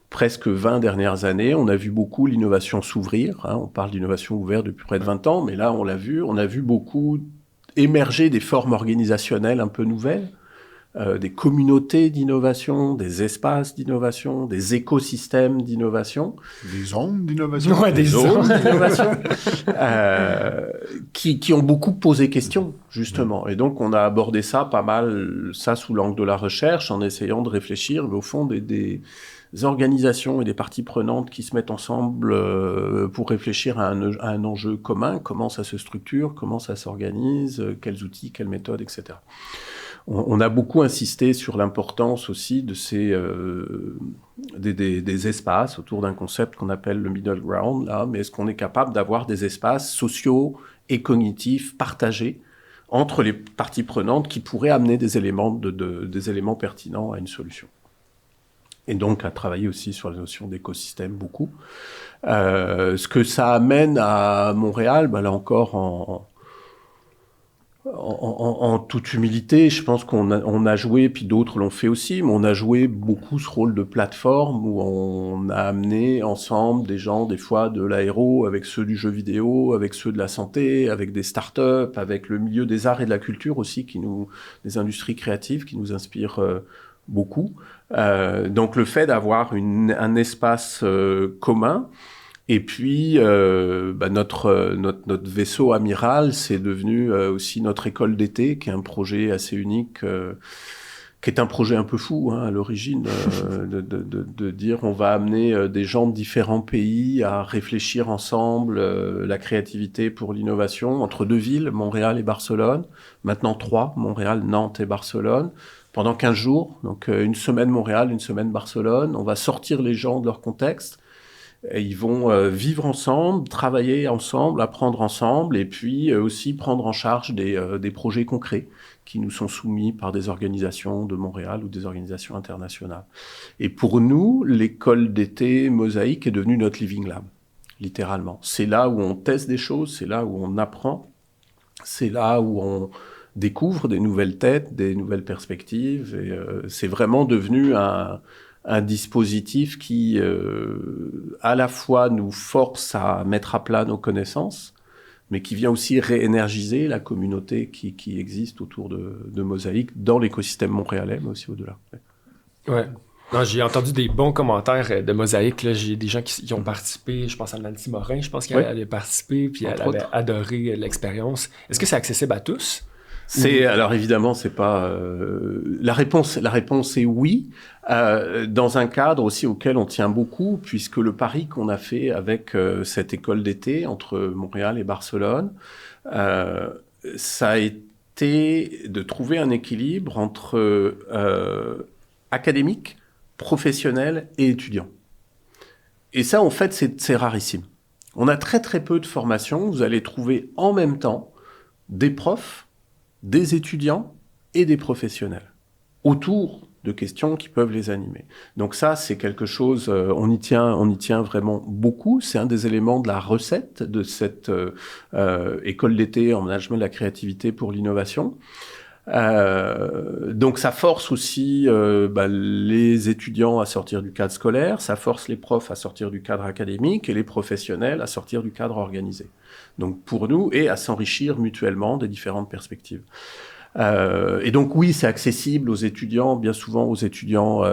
presque 20 dernières années, on a vu beaucoup l'innovation s'ouvrir. On parle d'innovation ouverte depuis près de 20 ans, mais là, on a vu beaucoup émerger des formes organisationnelles un peu nouvelles, des communautés d'innovation, des espaces d'innovation, des écosystèmes d'innovation. Des zones d'innovation. Ouais, des zones d'innovation. Qui ont beaucoup posé question, justement. Et donc, on a abordé ça pas mal, ça sous l'angle de la recherche, en essayant de réfléchir, mais au fond, des organisations et des parties prenantes qui se mettent ensemble pour réfléchir à un enjeu commun, comment ça se structure, comment ça s'organise, quels outils, quelles méthodes, etc. On a beaucoup insisté sur l'importance aussi de des espaces autour d'un concept qu'on appelle le middle ground, là, mais est-ce qu'on est capable d'avoir des espaces sociaux et cognitifs partagés entre les parties prenantes qui pourraient amener des éléments pertinents à une solution. Et donc à travailler aussi sur la notion d'écosystème beaucoup. Ce que ça amène à Montréal, là encore en toute humilité, je pense qu'on a joué, puis d'autres l'ont fait aussi, mais on a joué beaucoup ce rôle de plateforme où on a amené ensemble des gens, des fois de l'aéro, avec ceux du jeu vidéo, avec ceux de la santé, avec des startups, avec le milieu des arts et de la culture aussi, des industries créatives qui nous inspirent beaucoup. Donc le fait d'avoir un espace commun. Et puis, notre vaisseau amiral, c'est devenu aussi notre école d'été, qui est un projet assez unique qui est un projet un peu fou à l'origine, de dire on va amener des gens de différents pays à réfléchir ensemble la créativité pour l'innovation entre 2 villes, Montréal et Barcelone, maintenant 3, Montréal, Nantes et Barcelone, pendant 15 jours, donc une semaine Montréal, une semaine Barcelone, on va sortir les gens de leur contexte, et ils vont vivre ensemble, travailler ensemble, apprendre ensemble, et puis aussi prendre en charge des projets concrets qui nous sont soumis par des organisations de Montréal ou des organisations internationales. Et pour nous, l'école d'été Mosaïque est devenue notre living lab, littéralement. C'est là où on teste des choses, c'est là où on apprend, c'est là où on découvre des nouvelles têtes, des nouvelles perspectives, et c'est vraiment devenu un dispositif qui, à la fois, nous force à mettre à plat nos connaissances, mais qui vient aussi réénergiser la communauté qui existe autour de Mosaïque dans l'écosystème montréalais, mais aussi au-delà. Ouais. Non, j'ai entendu des bons commentaires de Mosaïque. Là. J'ai des gens qui ont participé. Je pense à Nancy Morin, je pense qu'elle avait participé, puis elle avait adoré l'expérience. Est-ce que c'est accessible à tous? Alors évidemment, c'est pas la réponse est oui, dans un cadre aussi auquel on tient beaucoup, puisque le pari qu'on a fait avec cette école d'été entre Montréal et Barcelone, ça a été de trouver un équilibre entre académique, professionnel et étudiant. Et ça, en fait, c'est rarissime. On a très très peu de formations. Vous allez trouver en même temps des profs, des étudiants et des professionnels autour de questions qui peuvent les animer. Donc ça, c'est quelque chose, on y tient vraiment beaucoup. C'est un des éléments de la recette de cette école d'été en management de la créativité pour l'innovation. Donc ça force aussi les étudiants à sortir du cadre scolaire, ça force les profs à sortir du cadre académique et les professionnels à sortir du cadre organisé. Donc pour nous, et à s'enrichir mutuellement des différentes perspectives. Et donc oui, c'est accessible aux étudiants, bien souvent aux étudiants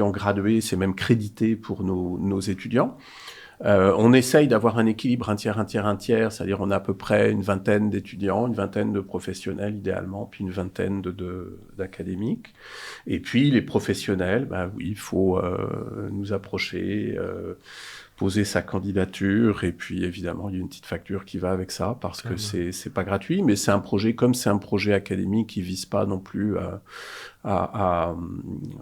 gradués, c'est même crédité pour nos étudiants. On essaye d'avoir un équilibre un tiers, c'est-à-dire on a à peu près une vingtaine d'étudiants, une vingtaine de professionnels idéalement, puis une vingtaine d'académiques. Et puis les professionnels, oui, il faut nous approcher, poser sa candidature, et puis évidemment il y a une petite facture qui va avec ça, parce que c'est pas gratuit, mais c'est un projet, comme c'est un projet académique qui vise pas non plus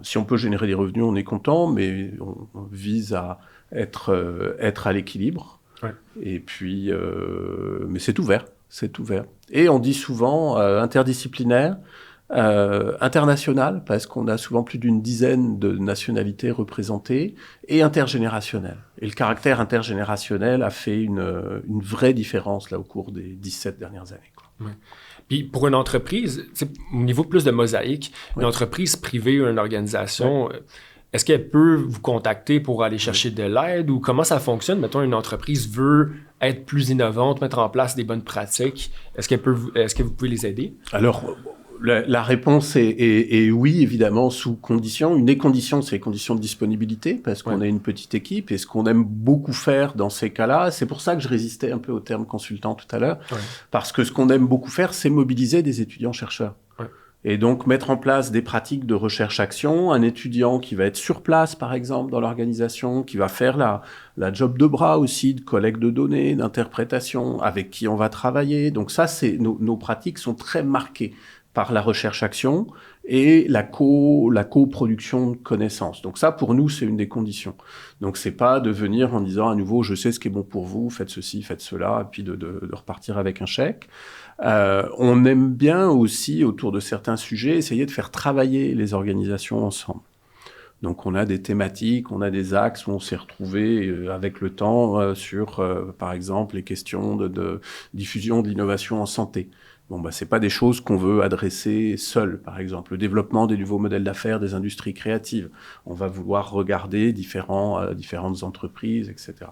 si on peut générer des revenus, on est content, mais on vise à être à l'équilibre. Ouais. Et puis, mais c'est ouvert. Et on dit souvent interdisciplinaire, international, parce qu'on a souvent plus d'une dizaine de nationalités représentées, et intergénérationnel. Et le caractère intergénérationnel a fait une vraie différence là au cours des 17 dernières années, quoi. Ouais. Puis pour une entreprise, au niveau plus de Mosaïque, une entreprise privée ou une organisation, est-ce qu'elle peut vous contacter pour aller chercher de l'aide, ou comment ça fonctionne? Mettons, une entreprise veut être plus innovante, mettre en place des bonnes pratiques. Est-ce que vous pouvez les aider? Alors, la réponse est oui, évidemment, sous conditions. Une des conditions, c'est les conditions de disponibilité, parce qu'on est une petite équipe, et ce qu'on aime beaucoup faire dans ces cas-là, c'est pour ça que je résistais un peu au terme consultant tout à l'heure, parce que ce qu'on aime beaucoup faire, c'est mobiliser des étudiants-chercheurs. Et donc, mettre en place des pratiques de recherche-action, un étudiant qui va être sur place, par exemple, dans l'organisation, qui va faire la job de bras aussi, de collecte de données, d'interprétation, avec qui on va travailler. Donc ça, nos pratiques sont très marquées par la recherche-action et la coproduction de connaissances. Donc ça, pour nous, c'est une des conditions. Donc c'est pas de venir en disant à nouveau, je sais ce qui est bon pour vous, faites ceci, faites cela, et puis de repartir avec un chèque. On aime bien aussi, autour de certains sujets, essayer de faire travailler les organisations ensemble. Donc on a des thématiques, on a des axes où on s'est retrouvés avec le temps sur, par exemple, les questions de diffusion de l'innovation en santé. Bon, c'est pas des choses qu'on veut adresser seul, par exemple. Le développement des nouveaux modèles d'affaires des industries créatives. On va vouloir regarder différentes entreprises, etc.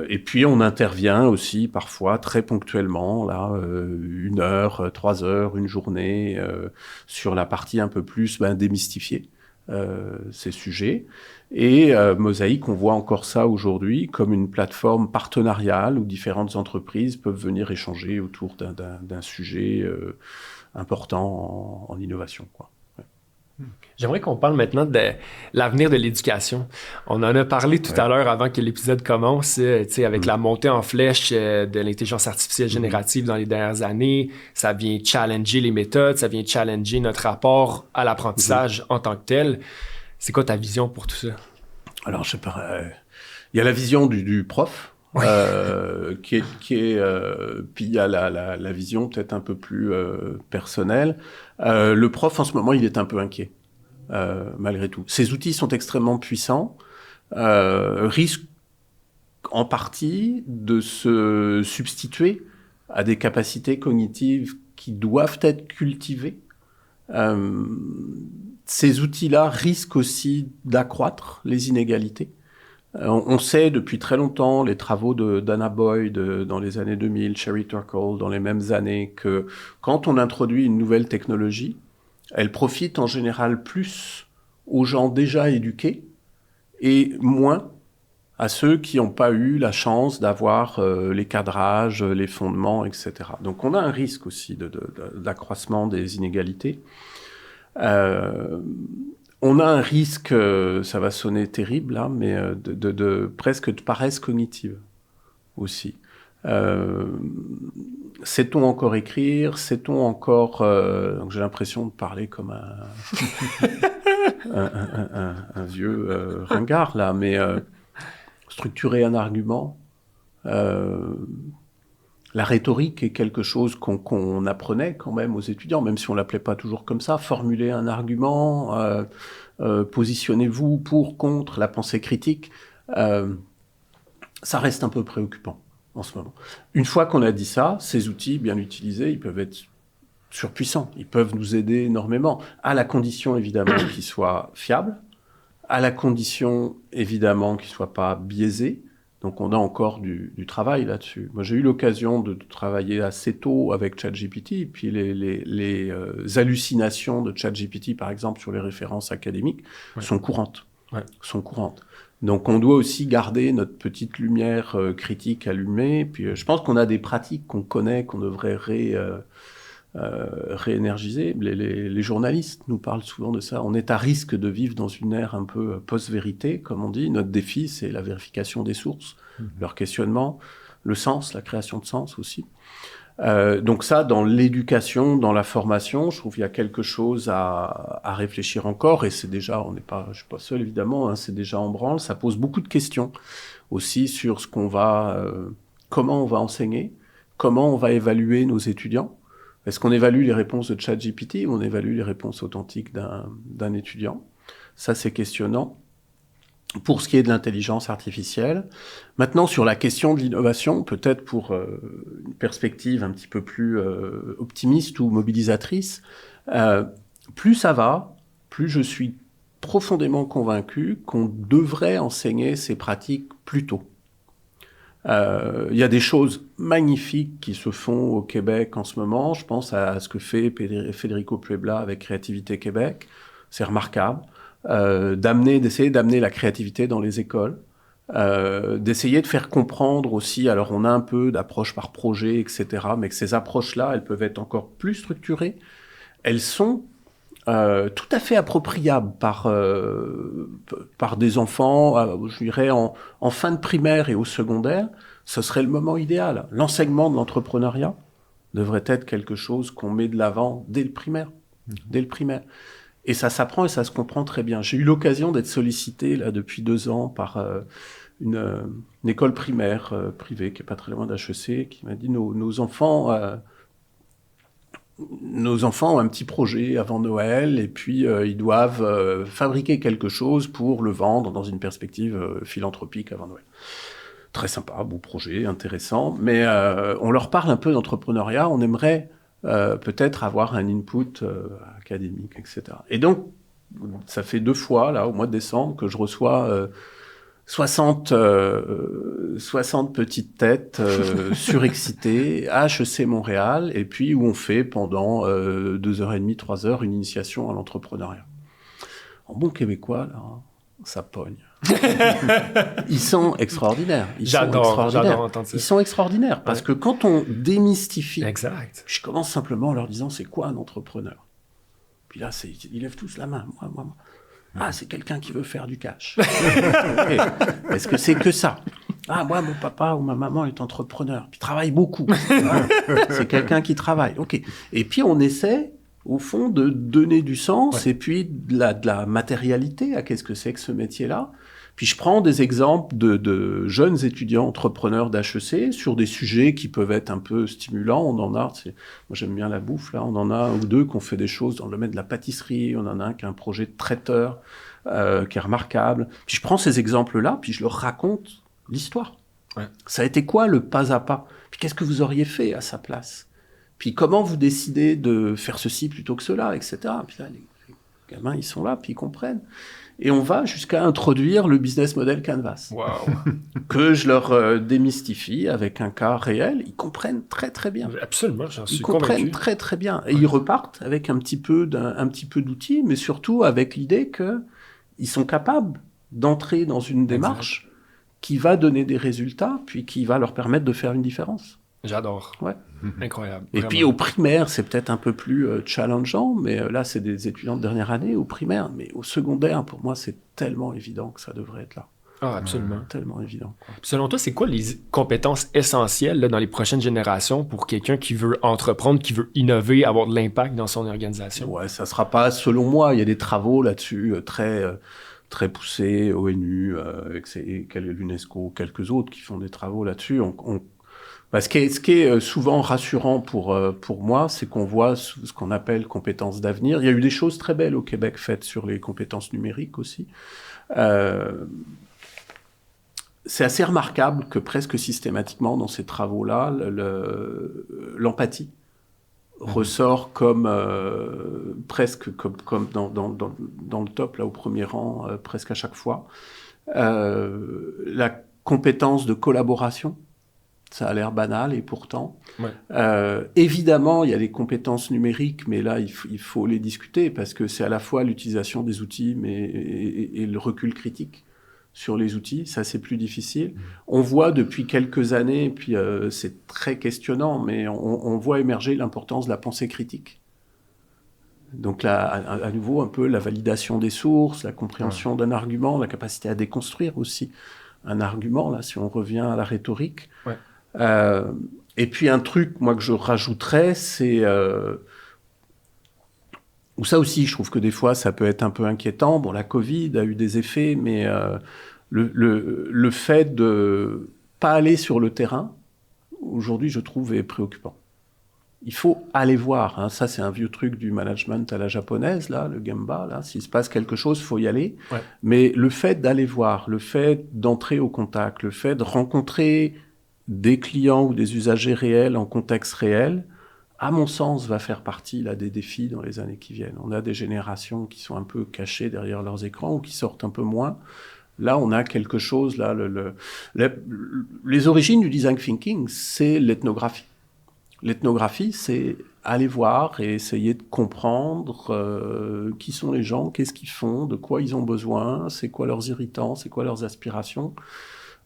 Et puis, on intervient aussi parfois très ponctuellement, là, 1 heure, 3 heures, une journée, sur la partie un peu plus démystifiée. Ces sujets. Et Mosaïque, on voit encore ça aujourd'hui comme une plateforme partenariale où différentes entreprises peuvent venir échanger autour d'un sujet important en innovation, quoi. J'aimerais qu'on parle maintenant de l'avenir de l'éducation. On en a parlé tout à l'heure avant que l'épisode commence, avec la montée en flèche de l'intelligence artificielle générative dans les dernières années. Ça vient challenger les méthodes, ça vient challenger notre rapport à l'apprentissage en tant que tel. C'est quoi ta vision pour tout ça? Alors, je sais pas. Il y a la vision du prof. Qui est puis il y a la vision peut-être un peu plus personnelle. Le prof en ce moment il est un peu inquiet malgré tout. Ces outils sont extrêmement puissants, risquent en partie de se substituer à des capacités cognitives qui doivent être cultivées. Ces outils-là risquent aussi d'accroître les inégalités. On sait depuis très longtemps, les travaux de Dana Boyd dans les années 2000, Sherry Turkle dans les mêmes années, que quand on introduit une nouvelle technologie, elle profite en général plus aux gens déjà éduqués et moins à ceux qui n'ont pas eu la chance d'avoir les cadrages, les fondements, etc. Donc on a un risque aussi d'accroissement des inégalités. On a un risque, ça va sonner terrible là, mais presque de paresse cognitive aussi. Sait-on encore écrire? Sait-on encore... donc j'ai l'impression de parler comme un vieux ringard là, mais structurer un argument. La rhétorique est quelque chose qu'on apprenait quand même aux étudiants, même si on l'appelait pas toujours comme ça. Formuler un argument, positionnez-vous pour, contre, la pensée critique, ça reste un peu préoccupant en ce moment. Une fois qu'on a dit ça, ces outils bien utilisés, ils peuvent être surpuissants, ils peuvent nous aider énormément, à la condition évidemment qu'ils soient fiables, à la condition évidemment qu'ils soient pas biaisés. Donc on a encore du travail là-dessus. Moi j'ai eu l'occasion de travailler assez tôt avec ChatGPT, et puis les hallucinations de ChatGPT par exemple sur les références académiques sont courantes. Sont courantes. Donc on doit aussi garder notre petite lumière critique allumée. Puis je pense qu'on a des pratiques qu'on connaît, qu'on devrait réénergiser. Les journalistes nous parlent souvent de ça. On est à risque de vivre dans une ère un peu post-vérité, comme on dit. Notre défi, c'est la vérification des sources, leur questionnement, le sens, la création de sens aussi. Donc ça, dans l'éducation, dans la formation, je trouve qu'il y a quelque chose à réfléchir encore. Et c'est déjà, je suis pas seul évidemment, hein, c'est déjà en branle. Ça pose beaucoup de questions aussi sur ce qu'on comment on va enseigner, comment on va évaluer nos étudiants. Est-ce qu'on évalue les réponses de ChatGPT ou on évalue les réponses authentiques d'un étudiant? Ça, c'est questionnant. Pour ce qui est de l'intelligence artificielle. Maintenant, sur la question de l'innovation, peut-être pour une perspective un petit peu plus optimiste ou mobilisatrice, plus ça va, plus je suis profondément convaincu qu'on devrait enseigner ces pratiques plus tôt. Il y a des choses magnifiques qui se font au Québec en ce moment. Je pense à ce que fait Federico Puebla avec Créativité Québec. C'est remarquable. D'essayer d'amener la créativité dans les écoles. D'essayer de faire comprendre aussi, alors on a un peu d'approche par projet, etc., mais que ces approches-là, elles peuvent être encore plus structurées. Elles sont tout à fait appropriables par des enfants, je dirais en fin de primaire et au secondaire. Ce serait le moment idéal. L'enseignement de l'entrepreneuriat devrait être quelque chose qu'on met de l'avant dès le primaire. Dès le primaire. Et ça s'apprend et ça se comprend très bien. J'ai eu l'occasion d'être sollicité là depuis 2 ans par une école primaire privée qui est pas très loin d'HEC, qui m'a dit nos enfants ont un petit projet avant Noël et puis ils doivent fabriquer quelque chose pour le vendre dans une perspective philanthropique avant Noël. Très sympa, beau projet, intéressant, mais on leur parle un peu d'entrepreneuriat, on aimerait peut-être avoir un input académique, etc. Et donc, ça fait 2 fois, là, au mois de décembre, que je reçois 60 petites têtes surexcitées à HEC Montréal, et puis où on fait pendant 2h30, 3 heures une initiation à l'entrepreneuriat. En bon québécois, là, ça pogne. Ils sont extraordinaires. J'adore entendre ça. Ils sont extraordinaires parce que quand on démystifie, exact. je commence simplement en leur disant c'est quoi un entrepreneur. Puis là, ils lèvent tous la main. Moi. Ah, c'est quelqu'un qui veut faire du cash. Okay. Est-ce que c'est que ça? Ah, moi, mon papa ou ma maman est entrepreneur, puis travaille beaucoup. C'est quelqu'un qui travaille. OK. Et puis, on essaie, au fond, de donner du sens et puis de la matérialité à qu'est-ce que c'est que ce métier-là. Puis, je prends des exemples de jeunes étudiants entrepreneurs d'HEC sur des sujets qui peuvent être un peu stimulants. On en a, moi, j'aime bien la bouffe, là. On en a un ou deux qui ont fait des choses dans le domaine de la pâtisserie. On en a un qui a un projet de traiteur qui est remarquable. Puis, je prends ces exemples-là, puis je leur raconte l'histoire. Ouais. Ça a été quoi le pas à pas? Puis qu'est-ce que vous auriez fait à sa place? Puis comment vous décidez de faire ceci plutôt que cela, etc. Puis là, les gamins, ils sont là, puis ils comprennent. Et on va jusqu'à introduire le business model Canvas. Wow. Que je leur démystifie avec un cas réel. Ils comprennent très, très bien. Absolument, j'en suis convaincu. Ils comprennent très, très bien. Et ils repartent avec un petit peu d'outils, mais surtout avec l'idée qu'ils sont capables d'entrer dans une démarche qui va donner des résultats, puis qui va leur permettre de faire une différence. J'adore. Ouais. Incroyable. Et puis au primaire, c'est peut-être un peu plus challengeant, mais là, c'est des étudiants de dernière année au primaire. Mais au secondaire, pour moi, c'est tellement évident que ça devrait être là. Ah, absolument. Tellement évident. Selon toi, c'est quoi les compétences essentielles là, dans les prochaines générations pour quelqu'un qui veut entreprendre, qui veut innover, avoir de l'impact dans son organisation? Ouais, ça sera pas, selon moi, il y a des travaux là-dessus très poussés, ONU, l'UNESCO, quelques autres qui font des travaux là-dessus. Ce qui est souvent rassurant pour moi, c'est qu'on voit ce qu'on appelle compétences d'avenir. Il y a eu des choses très belles au Québec faites sur les compétences numériques aussi. C'est assez remarquable que presque systématiquement dans ces travaux-là, l'empathie ressort comme presque comme dans le top, là au premier rang, presque à chaque fois. La compétence de collaboration, ça a l'air banal et pourtant. Évidemment, il y a des compétences numériques, mais là, il faut les discuter parce que c'est à la fois l'utilisation des outils et le recul critique sur les outils. Ça, c'est plus difficile. On voit depuis quelques années, puis c'est très questionnant, mais on voit émerger l'importance de la pensée critique. Donc là, à nouveau, un peu la validation des sources, la compréhension d'un argument, la capacité à déconstruire aussi un argument, là, si on revient à la rhétorique. Et puis un truc, moi, que je rajouterais, c'est... Ou ça aussi, je trouve que des fois, ça peut être un peu inquiétant. Bon, la Covid a eu des effets, mais le fait de pas aller sur le terrain, aujourd'hui, je trouve, est préoccupant. Il faut aller voir. Hein. Ça, c'est un vieux truc du management à la japonaise, là, le Gemba. Là. S'il se passe quelque chose, il faut y aller. Mais le fait d'aller voir, le fait d'entrer au contact, le fait de rencontrer des clients ou des usagers réels en contexte réel, à mon sens, va faire partie là, des défis dans les années qui viennent. On a des générations qui sont un peu cachées derrière leurs écrans ou qui sortent un peu moins. Là, on a quelque chose, là, les origines du design thinking, c'est l'ethnographie. L'ethnographie, c'est aller voir et essayer de comprendre qui sont les gens, qu'est-ce qu'ils font, de quoi ils ont besoin, c'est quoi leurs irritants, c'est quoi leurs aspirations.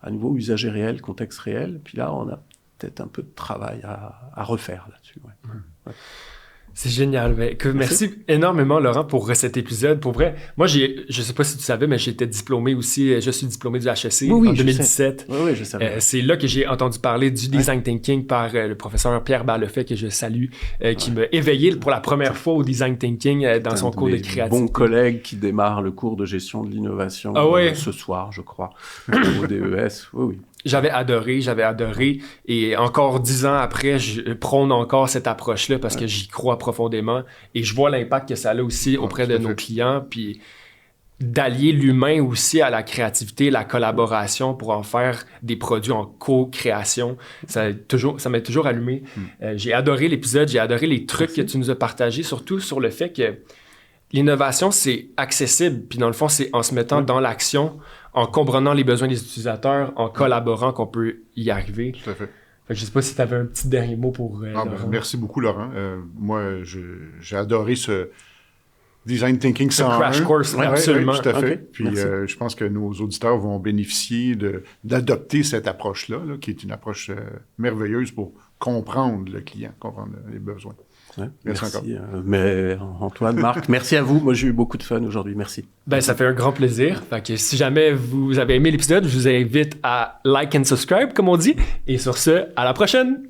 À nouveau, usager réel, contexte réel. Puis là, on a peut-être un peu de travail à refaire là-dessus. C'est génial. Merci énormément, Laurent, pour cet épisode. Pour vrai, moi, je sais pas si tu savais, mais j'étais diplômé aussi. Je suis diplômé du HEC en 2017. Oui, je savais. C'est là que j'ai entendu parler du design thinking par le professeur Pierre Ballefet, que je salue, qui m'a éveillé pour la première fois au design thinking dans son cours de créativité. Bon collègue qui démarre le cours de gestion de l'innovation ce soir, je crois, au DES. Oui. J'avais adoré. Et encore 10 ans après, je prône encore cette approche-là parce que j'y crois profondément. Et je vois l'impact que ça a aussi auprès de nos clients. Puis d'allier l'humain aussi à la créativité, la collaboration pour en faire des produits en co-création. Ça m'a toujours allumé. J'ai adoré l'épisode, j'ai adoré les trucs que tu nous as partagés, surtout sur le fait que l'innovation, c'est accessible. Puis dans le fond, c'est en se mettant dans l'action, en comprenant les besoins des utilisateurs, en collaborant qu'on peut y arriver. Tout à fait. Je ne sais pas si tu avais un petit dernier mot pour Laurent. Merci beaucoup, Laurent. Moi, j'ai adoré ce Design Thinking 101. Crash course, absolument. Oui, tout à fait. Okay. Puis je pense que nos auditeurs vont bénéficier d'adopter cette approche-là, qui est une approche merveilleuse pour comprendre le client, comprendre les besoins. Ouais, Merci encore. Mais Antoine, Marc, merci à vous. Moi, j'ai eu beaucoup de fun aujourd'hui. Merci. Ben, ça fait un grand plaisir. Fait que si jamais vous avez aimé l'épisode, je vous invite à like and subscribe, comme on dit. Et sur ce, à la prochaine!